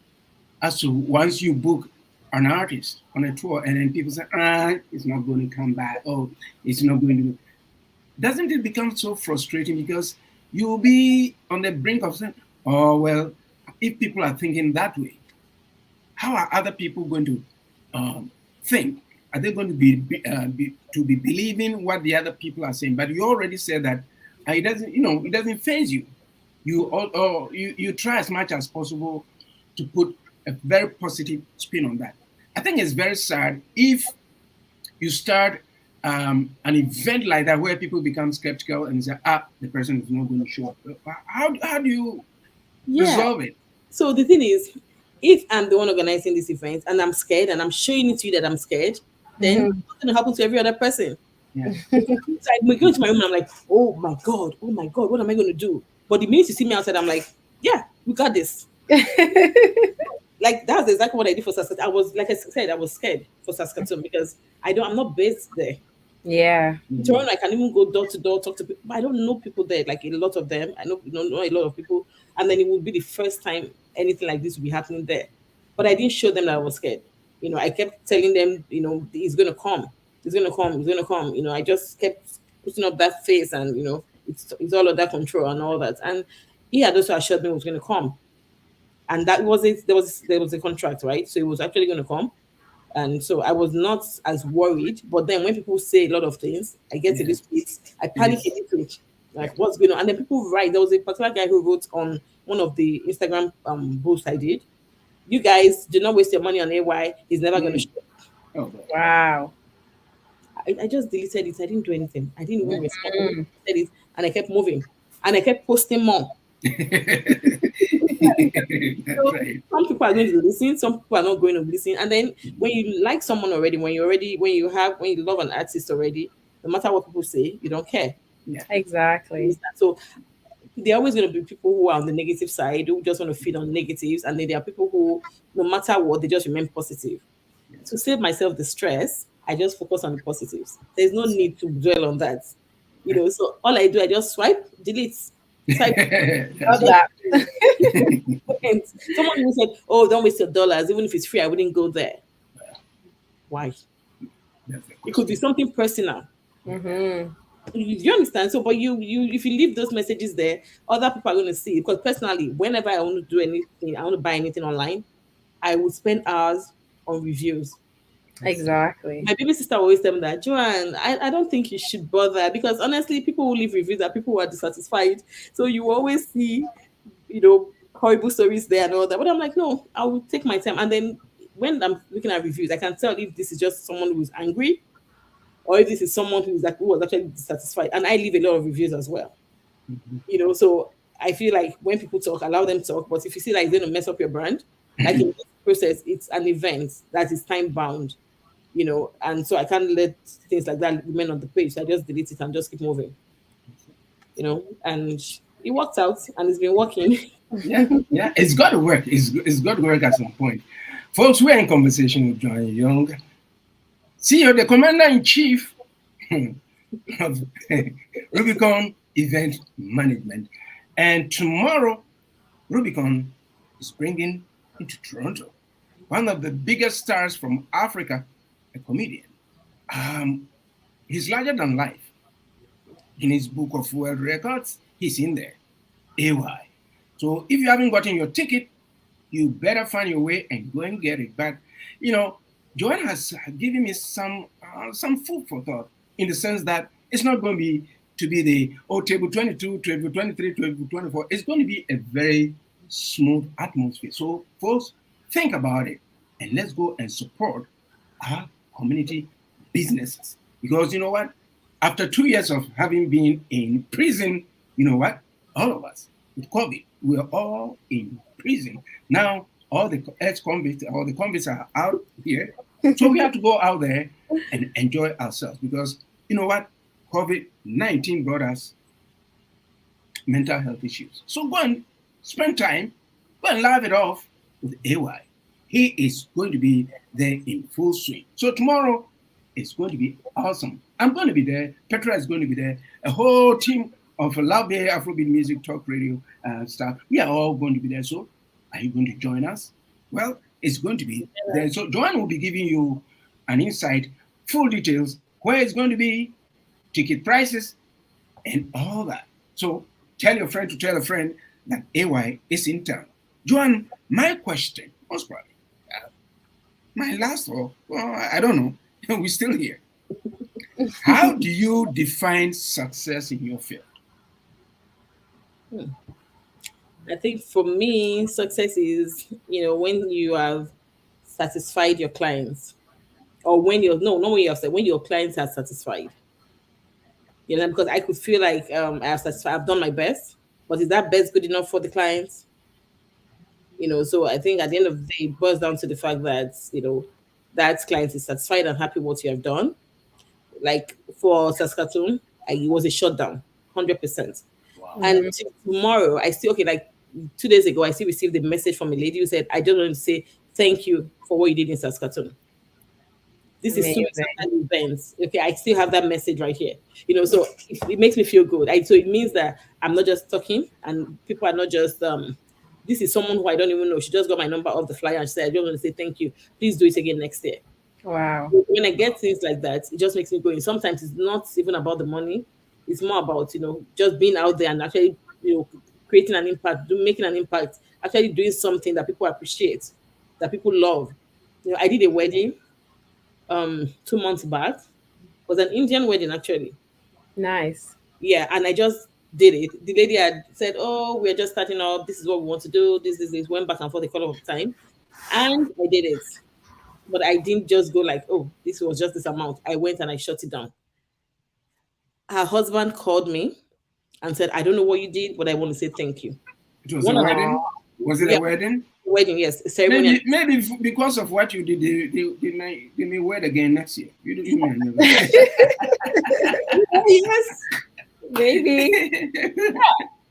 as to once you book an artist on a tour and then people say, it's not going to come back. Oh, it's not going to. Doesn't it become so frustrating because you'll be on the brink of saying, oh, well, if people are thinking that way, how are other people going to think? Are they going to be believing what the other people are saying? But you already said that it doesn't phase you. You try as much as possible to put a very positive spin on that. I think it's very sad if you start an event like that where people become skeptical and say, the person is not going to show up. How do you yeah. resolve it? So the thing is, if I'm the one organizing this event and I'm scared and I'm showing it to you that I'm scared, then what's going to happen to every other person? Yeah. So I go into my room and I'm like, oh my god, what am I going to do? But the minute you see me outside, I'm like, yeah, we got this. Like that's exactly what I did for Saskatoon. I was, like I said, I was scared for Saskatoon because I'm not based there. Yeah. In Toronto, I can even go door to door, talk to people, but I don't know people there, like a lot of them. I don't know a lot of people, and then it would be the first time anything like this would be happening there. But I didn't show them that I was scared. I kept telling them, he's gonna come, he's gonna come, he's gonna come. I just kept putting up that face, and it's all under control and all that. And he had also assured me he was gonna come, and that was it. There was a contract, right? So he was actually gonna come. And so I was not as worried. But then when people say a lot of things, I get to this place, I panic a little. Like, what's going on? And then people write. There was a particular guy who wrote on one of the Instagram posts I did. You guys do not waste your money on AY. He's never going to show. Oh, Wow. I just deleted it. I didn't do anything. I didn't even respond. I deleted it, and I kept moving. And I kept posting more. So right. some people are going to listen, some people are not going to listen. And then when you like someone already, when you love an artist already, no matter what people say, you don't care. Yeah. Exactly. So there are always going to be people who are on the negative side who just want to feed on negatives, and then there are people who, no matter what, they just remain positive. To save myself the stress, I just focus on the positives. There's no need to dwell on that. So all I do, I just swipe, delete, swipe. Love that. And someone who said, "Oh, don't waste your dollars. Even if it's free, I wouldn't go there." Why? It could be something personal. Mm-hmm. You understand? So, but you, if you leave those messages there, other people are going to see it. Because personally, whenever I want to do anything, I want to buy anything online, I would spend hours on reviews. Exactly. My baby sister always tell me that, Joanne, I don't think you should bother, because honestly, people who leave reviews are people who are dissatisfied. So you always see, horrible stories there and all that. But I'm like, no, I will take my time. And then when I'm looking at reviews, I can tell if this is just someone who's angry or if this is someone who was actually dissatisfied. And I leave a lot of reviews as well. So I feel like when people talk, allow them talk. But if you see that it's going to mess up your brand, like in this process, it's an event that is time bound. And so I can't let things like that remain on the page. So I just delete it and just keep moving. And it worked out, and it's been working. Yeah, it's got to work. It's got to work at some point. Folks, we're in conversation with Joanne Young, CEO, the Commander-in-Chief of Rubicon Event Management. And tomorrow, Rubicon is bringing into Toronto one of the biggest stars from Africa, a comedian. He's larger than life. In his book of world records, he's in there, AY. So if you haven't gotten your ticket, you better find your way and go and get it. But Joanne has given me some food for thought, in the sense that it's not going to be the table 22, table 23, table 24. It's going to be a very smooth atmosphere. So folks, think about it, and let's go and support our community businesses. Because you know what? After 2 years of having been in prison, you know what? All of us with COVID, we're all in prison. Now, all the ex-convicts, all the convicts are out here. So we have to go out there and enjoy ourselves, because you know what? COVID-19 brought us mental health issues. So go and spend time, go and laugh it off with AY. He is going to be there in full swing. So tomorrow is going to be awesome. I'm going to be there. Petra is going to be there. A whole team of Loud Bay Afrobeat Music Talk Radio staff. We are all going to be there. So are you going to join us? Well, it's going to be there. So Joanne will be giving you an insight, full details, where it's going to be, ticket prices, and all that. So tell your friend to tell a friend that AY is in town. Joanne, my question, most probably, my last one, well, I don't know. We're still here. How do you define success in your field? I think for me, success is, when you have satisfied your clients, or when when your clients are satisfied. Because I could feel like I've done my best, but is that best good enough for the clients? So I think at the end of the day, it boils down to the fact that, that client is satisfied and happy what you have done. Like for Saskatoon, it was a shutdown, 100%. Wow. And tomorrow, I still, like 2 days ago, I still received a message from a lady who said, I just want to say thank you for what you did in Saskatoon. This is 2 weeks after the events. Okay, I still have that message right here. So it makes me feel good. So it means that I'm not just talking, and people are not just this is someone who I don't even know. She just got my number off the flyer and she said, I just want to say thank you. Please do it again next year. Wow. When I get things like that, it just makes me go. Sometimes it's not even about the money. It's more about, just being out there and actually, creating an impact, making an impact, actually doing something that people appreciate, that people love. I did a wedding 2 months back. It was an Indian wedding actually. Nice. Yeah, and I just did it. The lady had said, "Oh, we're just starting up. This is what we want to do. This." Went back and forth a couple of time, and I did it. But I didn't just go like, "Oh, this was just this amount." I went and I shut it down. Her husband called me and said, "I don't know what you did, but I want to say thank you." It was a One of the wedding. Was it yeah, a wedding? wedding, yes, ceremony. Maybe because of what you did, they may wed again next year. You may never. Yes, Maybe.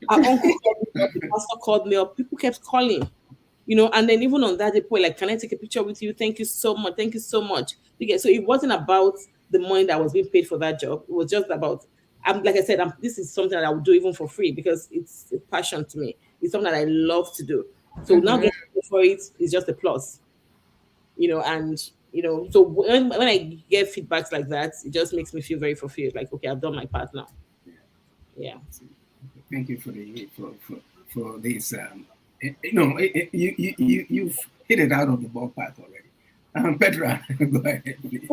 our uncle called me up, the pastor called me up. People kept calling, and then even on that day, point like, "Can I take a picture with you? Thank you so much. Thank you so much." Okay, so it wasn't about the money that was being paid for that job. It was just about, like I said, this is something that I would do even for free because it's a passion to me. It's something that I love to do. So now getting paid for it is just a plus, and so when I get feedbacks like that, it just makes me feel very fulfilled. Like, okay, I've done my part now. Yeah. Thank you for this. You've hit it out of the ballpark already. Petra, go ahead, please.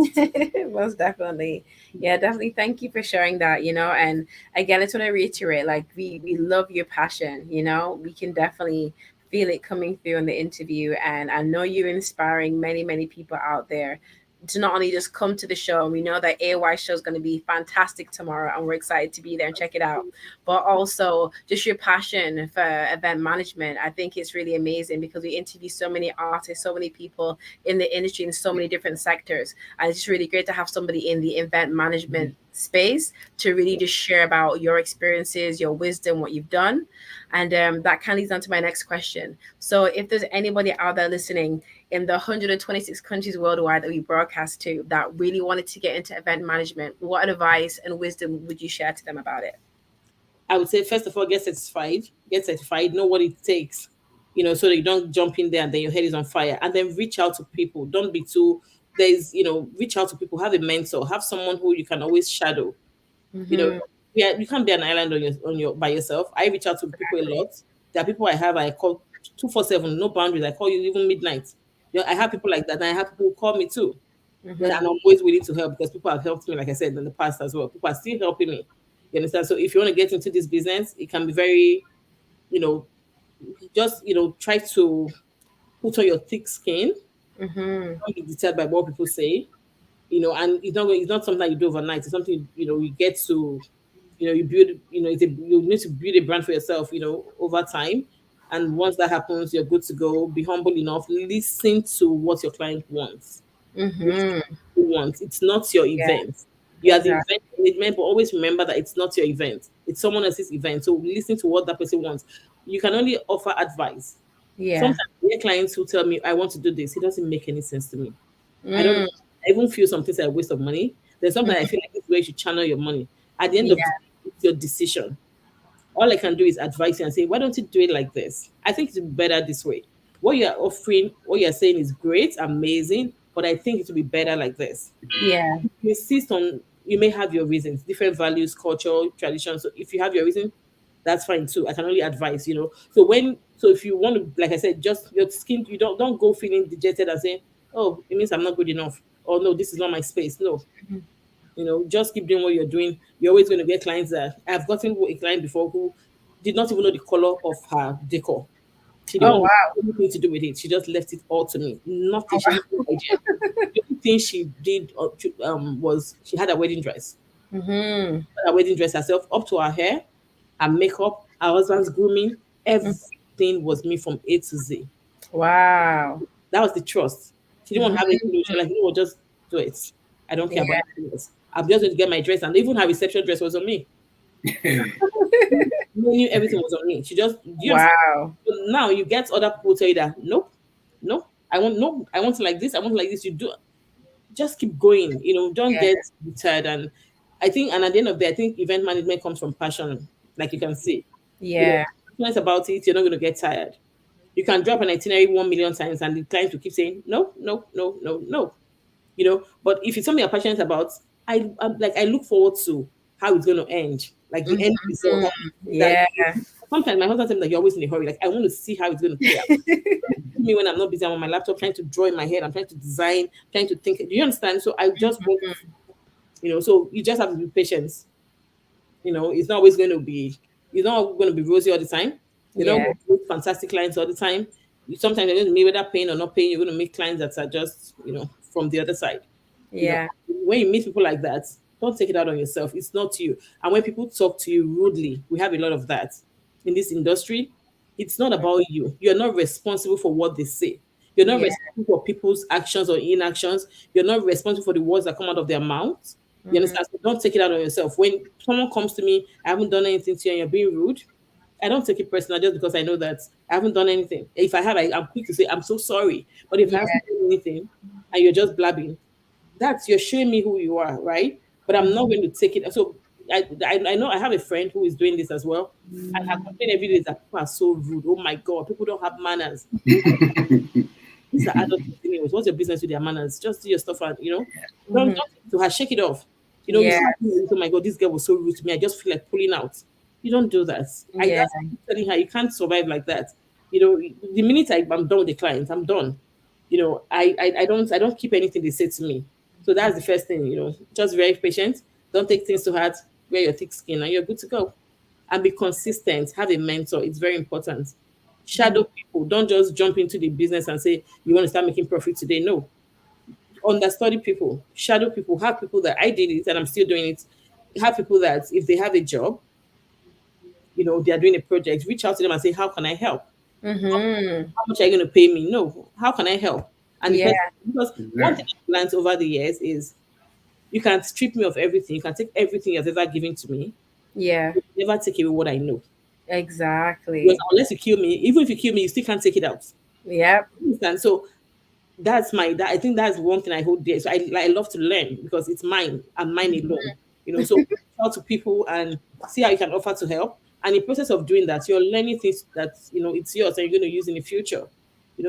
Most definitely. Yeah, definitely. Thank you for sharing that, and again, I just want to reiterate, like, we love your passion, we can definitely feel it coming through in the interview, and I know you're inspiring many, many people out there to not only just come to the show, and we know that AY show is going to be fantastic tomorrow, and we're excited to be there and check it out, but also just your passion for event management. I think it's really amazing because we interview so many artists, so many people in the industry in so many different sectors, and it's just really great to have somebody in the event management space to really just share about your experiences, your wisdom, what you've done. And that kind of leads on to my next question. So if there's anybody out there listening in the 126 countries worldwide that we broadcast to that really wanted to get into event management, what advice and wisdom would you share to them about it? I would say, first of all, get certified, know what it takes, so that you don't jump in there and then your head is on fire. And then reach out to people. Don't be too, reach out to people, have a mentor, have someone who you can always shadow. Yeah, you can't be an island on your by yourself. I reach out to people a lot. There are people I call 247, no boundaries. I call you even midnight. I have people like that, and I have people who call me too. And I'm always willing to help because people have helped me, like I said, in the past as well. People are still helping me. You understand? So if you want to get into this business, it can be very, just try to put on your thick skin. Don't be deterred by what people say. And it's not something that you do overnight. It's something you get to, you build. You need to build a brand for yourself. Over time. And once that happens, you're good to go. Be humble enough. Listen to what your client wants. It's not your event. You are the event management, but always remember that it's not your event. It's someone else's event. So listen to what that person wants. You can only offer advice. Sometimes I get clients who tell me, "I want to do this." It doesn't make any sense to me. I don't. I even feel some things are a waste of money. There's something I feel like it's where you should channel your money. At the end of the day, it's your decision. All I can do is advise you and say, "Why don't you do it like this?" I think it's better this way. What you're offering, what you're saying is great, amazing, but I think it will be better like this. Yeah. You insist on, you may have your reasons, different values, culture, traditions. So if you have your reason, that's fine too. I can only advise. So if you want to, like I said, just your skin, you don't go feeling dejected and saying, "Oh, it means I'm not good enough," or "No, this is not my space." No, just keep doing what you're doing. You're always going to get clients that I've gotten a client before who did not even know the color of her decor. She didn't want anything to do with it. She just left it all to me. Nothing. She had no idea. The only thing she did was she had a wedding dress. Her wedding dress herself, up to her hair, her makeup, her husband's grooming, everything was me from A to Z. Wow. That was the trust. She didn't want to have anything to do. She was like, just do it. I don't care about anything else. I'm just going to get my dress. And even her reception dress was on me. Knew everything was on me. She just wow. Now you get other people tell you that nope, I want to like this. I want to like this. You do just keep going. Don't get deterred. And I think, and at the end of the day, I think event management comes from passion, like you can see. Passionate about it, you're not going to get tired. You can drop an itinerary 1 million times, and the clients will keep saying no, no, no, no, no. But if it's something you're passionate about, I look forward to how it's going to end, like the end result. Sometimes my husband tells me that you're always in a hurry. Like, I want to see how it's going to play out. Me when I'm not busy, I'm on my laptop trying to draw in my head. I'm trying to design, trying to think. Do you understand? So I just want, so you just have to be patient. It's not always going to be, it's not going to be rosy all the time. You don't make fantastic clients all the time. Sometimes you're going to meet whether paying or not paying. You're going to meet clients that are just, from the other side. Yeah. When you meet people like that, don't take it out on yourself. It's not you. And when people talk to you rudely, we have a lot of that in this industry. It's not about you. You're not responsible for what they say. You're not responsible for people's actions or inactions. You're not responsible for the words that come out of their mouths. You understand? So don't take it out on yourself. When someone comes to me, I haven't done anything to you and you're being rude, I don't take it personal just because I know that I haven't done anything. If I have, I'm quick to say, I'm so sorry. But if I haven't done anything and you're just blabbing, you're showing me who you are, right? But I'm not going to take it. So I know I have a friend who is doing this as well. And her complaint every day is that people are so rude. Oh my God, people don't have manners. These are adult continuous. What's your business with their manners? Just do your stuff and don't to her, shake it off. You start thinking, oh my God, this girl was so rude to me. I just feel like pulling out. You don't do that. I just keep telling her you can't survive like that. The minute I'm done with the client, I'm done. I don't keep anything they say to me. So that's the first thing, just very patient. Don't take things to heart. Wear your thick skin and you're good to go. And be consistent. Have a mentor. It's very important. Shadow people. Don't just jump into the business and say you want to start making profit today. No. Understudy people. Shadow people. Have people that I did it and I'm still doing it. Have people that if they have a job, they are doing a project, reach out to them and say, how can I help? How much are you going to pay me? No. How can I help? And because one thing I've learned over the years is you can strip me of everything. You can take everything you've ever given to me. Yeah. You never take away what I know. Exactly. Because unless you kill me, even if you kill me, you still can't take it out. Yep. And so I think that's one thing I hold dear. So I love to learn because it's mine and mine alone. So talk to people and see how you can offer to help. And in the process of doing that, you're learning things that it's yours and you're going to use in the future.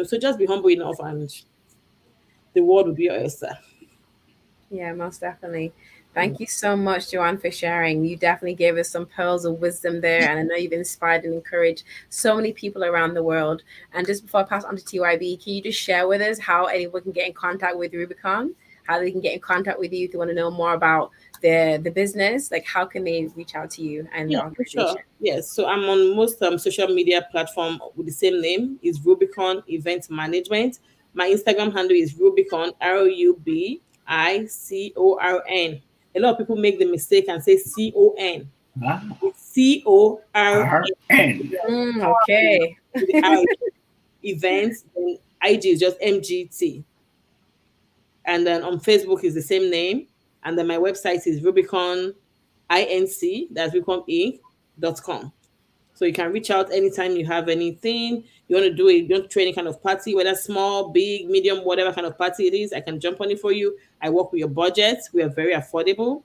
So just be humble enough and the world will be your oyster. Yeah, most definitely. Thank you so much, Joanne, for sharing. You definitely gave us some pearls of wisdom there. And I know you've inspired and encouraged so many people around the world. And just before I pass on to TYB, can you just share with us how anyone can get in contact with Rubicon? How they can get in contact with you if they want to know more about the business? Like, how can they reach out to you and the organization? Sure. Yes. So I'm on most social media platform with the same name. Is Rubicon Event Management. My Instagram handle is Rubicon, RUBICORN. A lot of people make the mistake and say CON. It's CORN. Okay. Events. And IG is just MGT. And then on Facebook is the same name. And then my website is Rubicon Inc. That's RubiconInc.com. So you can reach out anytime you have anything. You want to do it, you want to train any kind of party, whether small, big, medium, whatever kind of party it is, I can jump on it for you. I work with your budget. We are very affordable.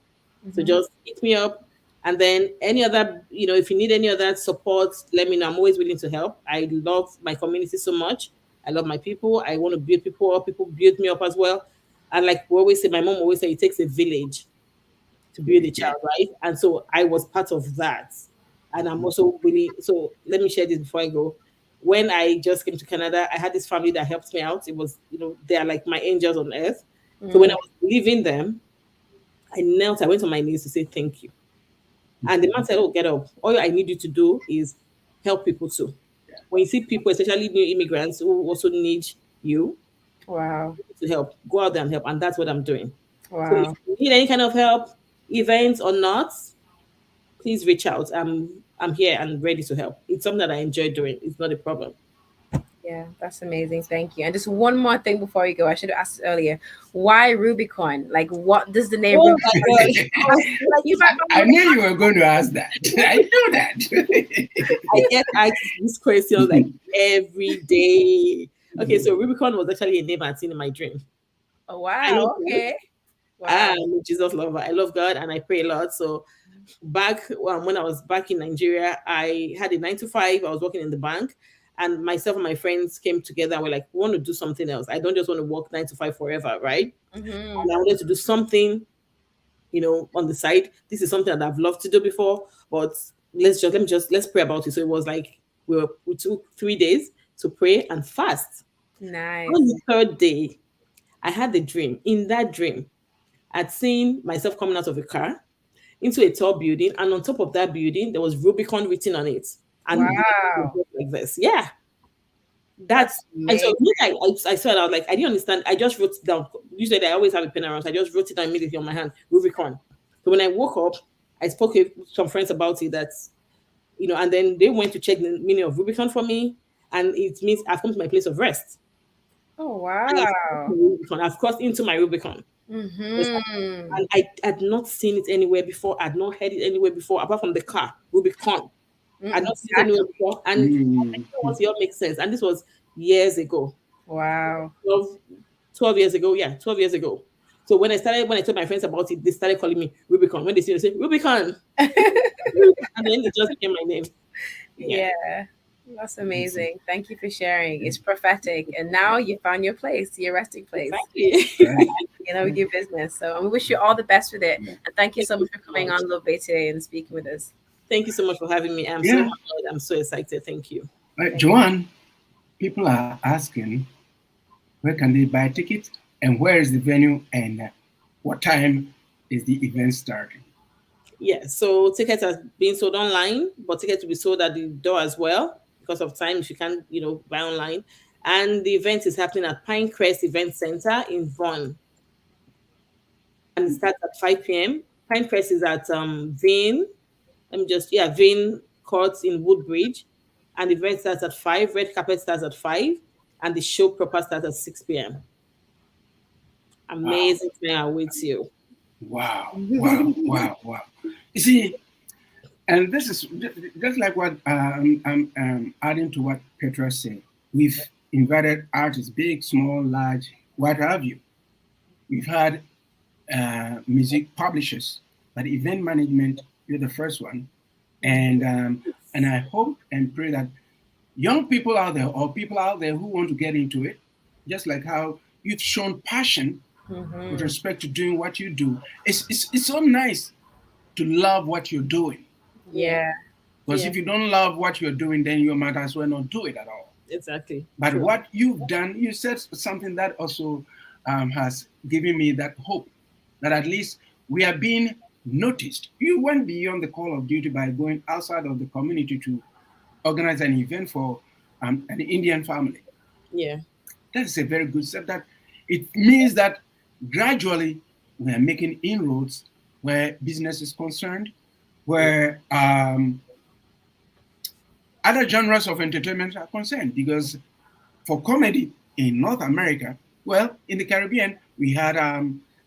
So just hit me up. And then any other, if you need any other support, let me know. I'm always willing to help. I love my community so much. I love my people. I want to build people up. People build me up as well. And like we always say, my mom always say, it takes a village to build a child, right? And so I was part of that. And I'm also really, so let me share this before I go. When I just came to Canada, I had this family that helped me out. It was, they're like my angels on earth. So when I was leaving them, I went on my knees to say thank you. And the man said, oh, get up. All I need you to do is help people too. When you see people, especially new immigrants who also need you, to help, go out there and help. And that's what I'm doing. Wow. So if you need any kind of help, events or not, please reach out. I'm here and ready to help. It's something that I enjoy doing. It's not a problem. Yeah, that's amazing. Thank you. And just one more thing before you go, I should have asked earlier. Why Rubicon? Like, what does the name Rubicon? I knew you were going to ask that. I knew that. I get asked this question like every day. Okay, so Rubicon was actually a name I'd seen in my dream. Oh, wow. Okay. Wow. I'm a Jesus lover. I love God and I pray a lot. So back when I was back in Nigeria, I had a 9-to-5. I was working in the bank. And myself and my friends came together and we're like, we want to do something else. I don't just want to work 9-to-5 forever, right? And I wanted to do something, on the side. This is something that I've loved to do before, but let's pray about it. So it was like we took 3 days to pray and fast. Nice. On the third day, I had the dream. In that dream, I'd seen myself coming out of a car into a tall building, and on top of that building, there was Rubicon written on it. And Wow. like this. Yeah. That's And so amazing. I saw it, I was like, I didn't understand. I just wrote it down. Usually I always have a pen around, so I just wrote it down immediately on my hand, Rubicon. So when I woke up, I spoke with some friends about it, and then they went to check the meaning of Rubicon for me, and it means I've come to my place of rest. Oh, And wow. I've crossed into my Rubicon. Mm-hmm. And I had not seen it anywhere before. I'd not heard it anywhere before, apart from the car, Rubicon. I'd not seen it anywhere before. And it all makes sense. And this was years ago. Wow. 12 years ago. Yeah, 12 years ago. So when I told my friends about it, they started calling me Rubicon. When they see it, they say, Rubicon. And then it just became my name. Yeah. That's amazing. Thank you for sharing. It's prophetic. And now you found your place, your resting place. With your business. So we wish you all the best with it. And thank you so much for coming on Love Bay today and speaking with us. Thank you so much for having me. I'm so honored. I'm so excited. Thank you. Joanne, people are asking, where can they buy tickets and where is the venue and what time is the event starting? Yeah, so tickets are being sold online, but tickets will be sold at the door as well because of time if you can't, buy online. And the event is happening at Pinecrest Event Center in Vaughan. And it starts at 5 p.m. Pinecrest is at Vane Court in Woodbridge. And the event starts at 5. Red carpet starts at 5. And the show proper starts at 6 p.m. Amazing thing awaits you. Wow. You see, and this is just like what I'm adding to what Petra said. We've invited artists, big, small, large, what have you. We've had music publishers, but event management, you're the first one. And I hope and pray that young people out there or people out there who want to get into it, just like how you've shown passion with respect to doing what you do. It's so nice to love what you're doing. Yeah. Because if you don't love what you're doing, then you might as well not do it at all. Exactly. But what you've done, you said something that also has given me that hope that at least we are being noticed. You went beyond the call of duty by going outside of the community to organize an event for an Indian family. Yeah. That is a very good step. That it means that gradually we are making inroads where business is concerned, where other genres of entertainment are concerned. Because for comedy in North America, well, in the Caribbean, we had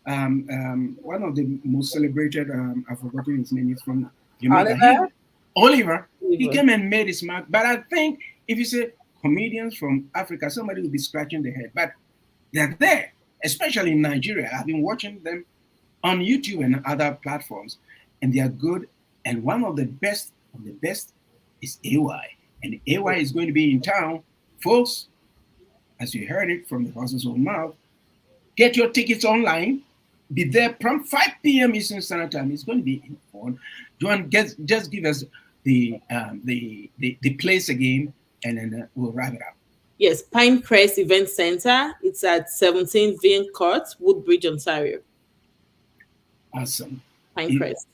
one of the most celebrated, I've forgotten his name, it's from Jamaica. Oliver. He came and made his mark. But I think if you say comedians from Africa, somebody will be scratching their head. But they're there, especially in Nigeria. I've been watching them on YouTube and other platforms, and they are good. And one of the best is HWY. And HWY is going to be in town. Folks, as you heard it from the horse's own mouth, get your tickets online. Be there prompt 5 p.m. Eastern Standard Time. It's going to be in Vaughan. Joanne, just give us the place again, and then we'll wrap it up. Yes, Pinecrest Event Center. It's at 17 Vane Court, Woodbridge, Ontario. Awesome. Pinecrest.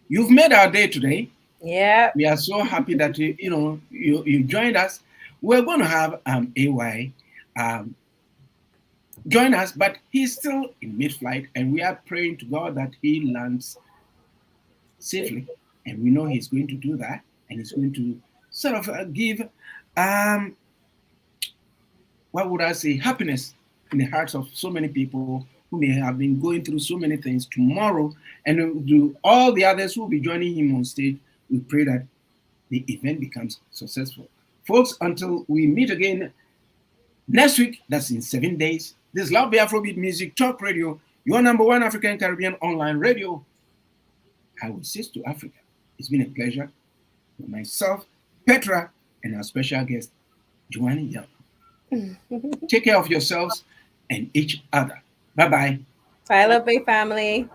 You've made our day today. Yeah. We are so happy that you joined us. We're going to have HWY join us, but he's still in mid-flight, and we are praying to God that he lands safely. And we know he's going to do that, and he's going to sort of give, what would I say, happiness in the hearts of so many people who may have been going through so many things tomorrow. And to all the others who will be joining him on stage, we pray that the event becomes successful. Folks, until we meet again next week, that's in 7 days, this is Love Bay Afrobeat Music Talk Radio, your number one African Caribbean online radio. HWY to Africa. It's been a pleasure with myself, Petra, and our special guest, Joanne Young. Take care of yourselves and each other. Bye-bye. Bye, Love Bay family.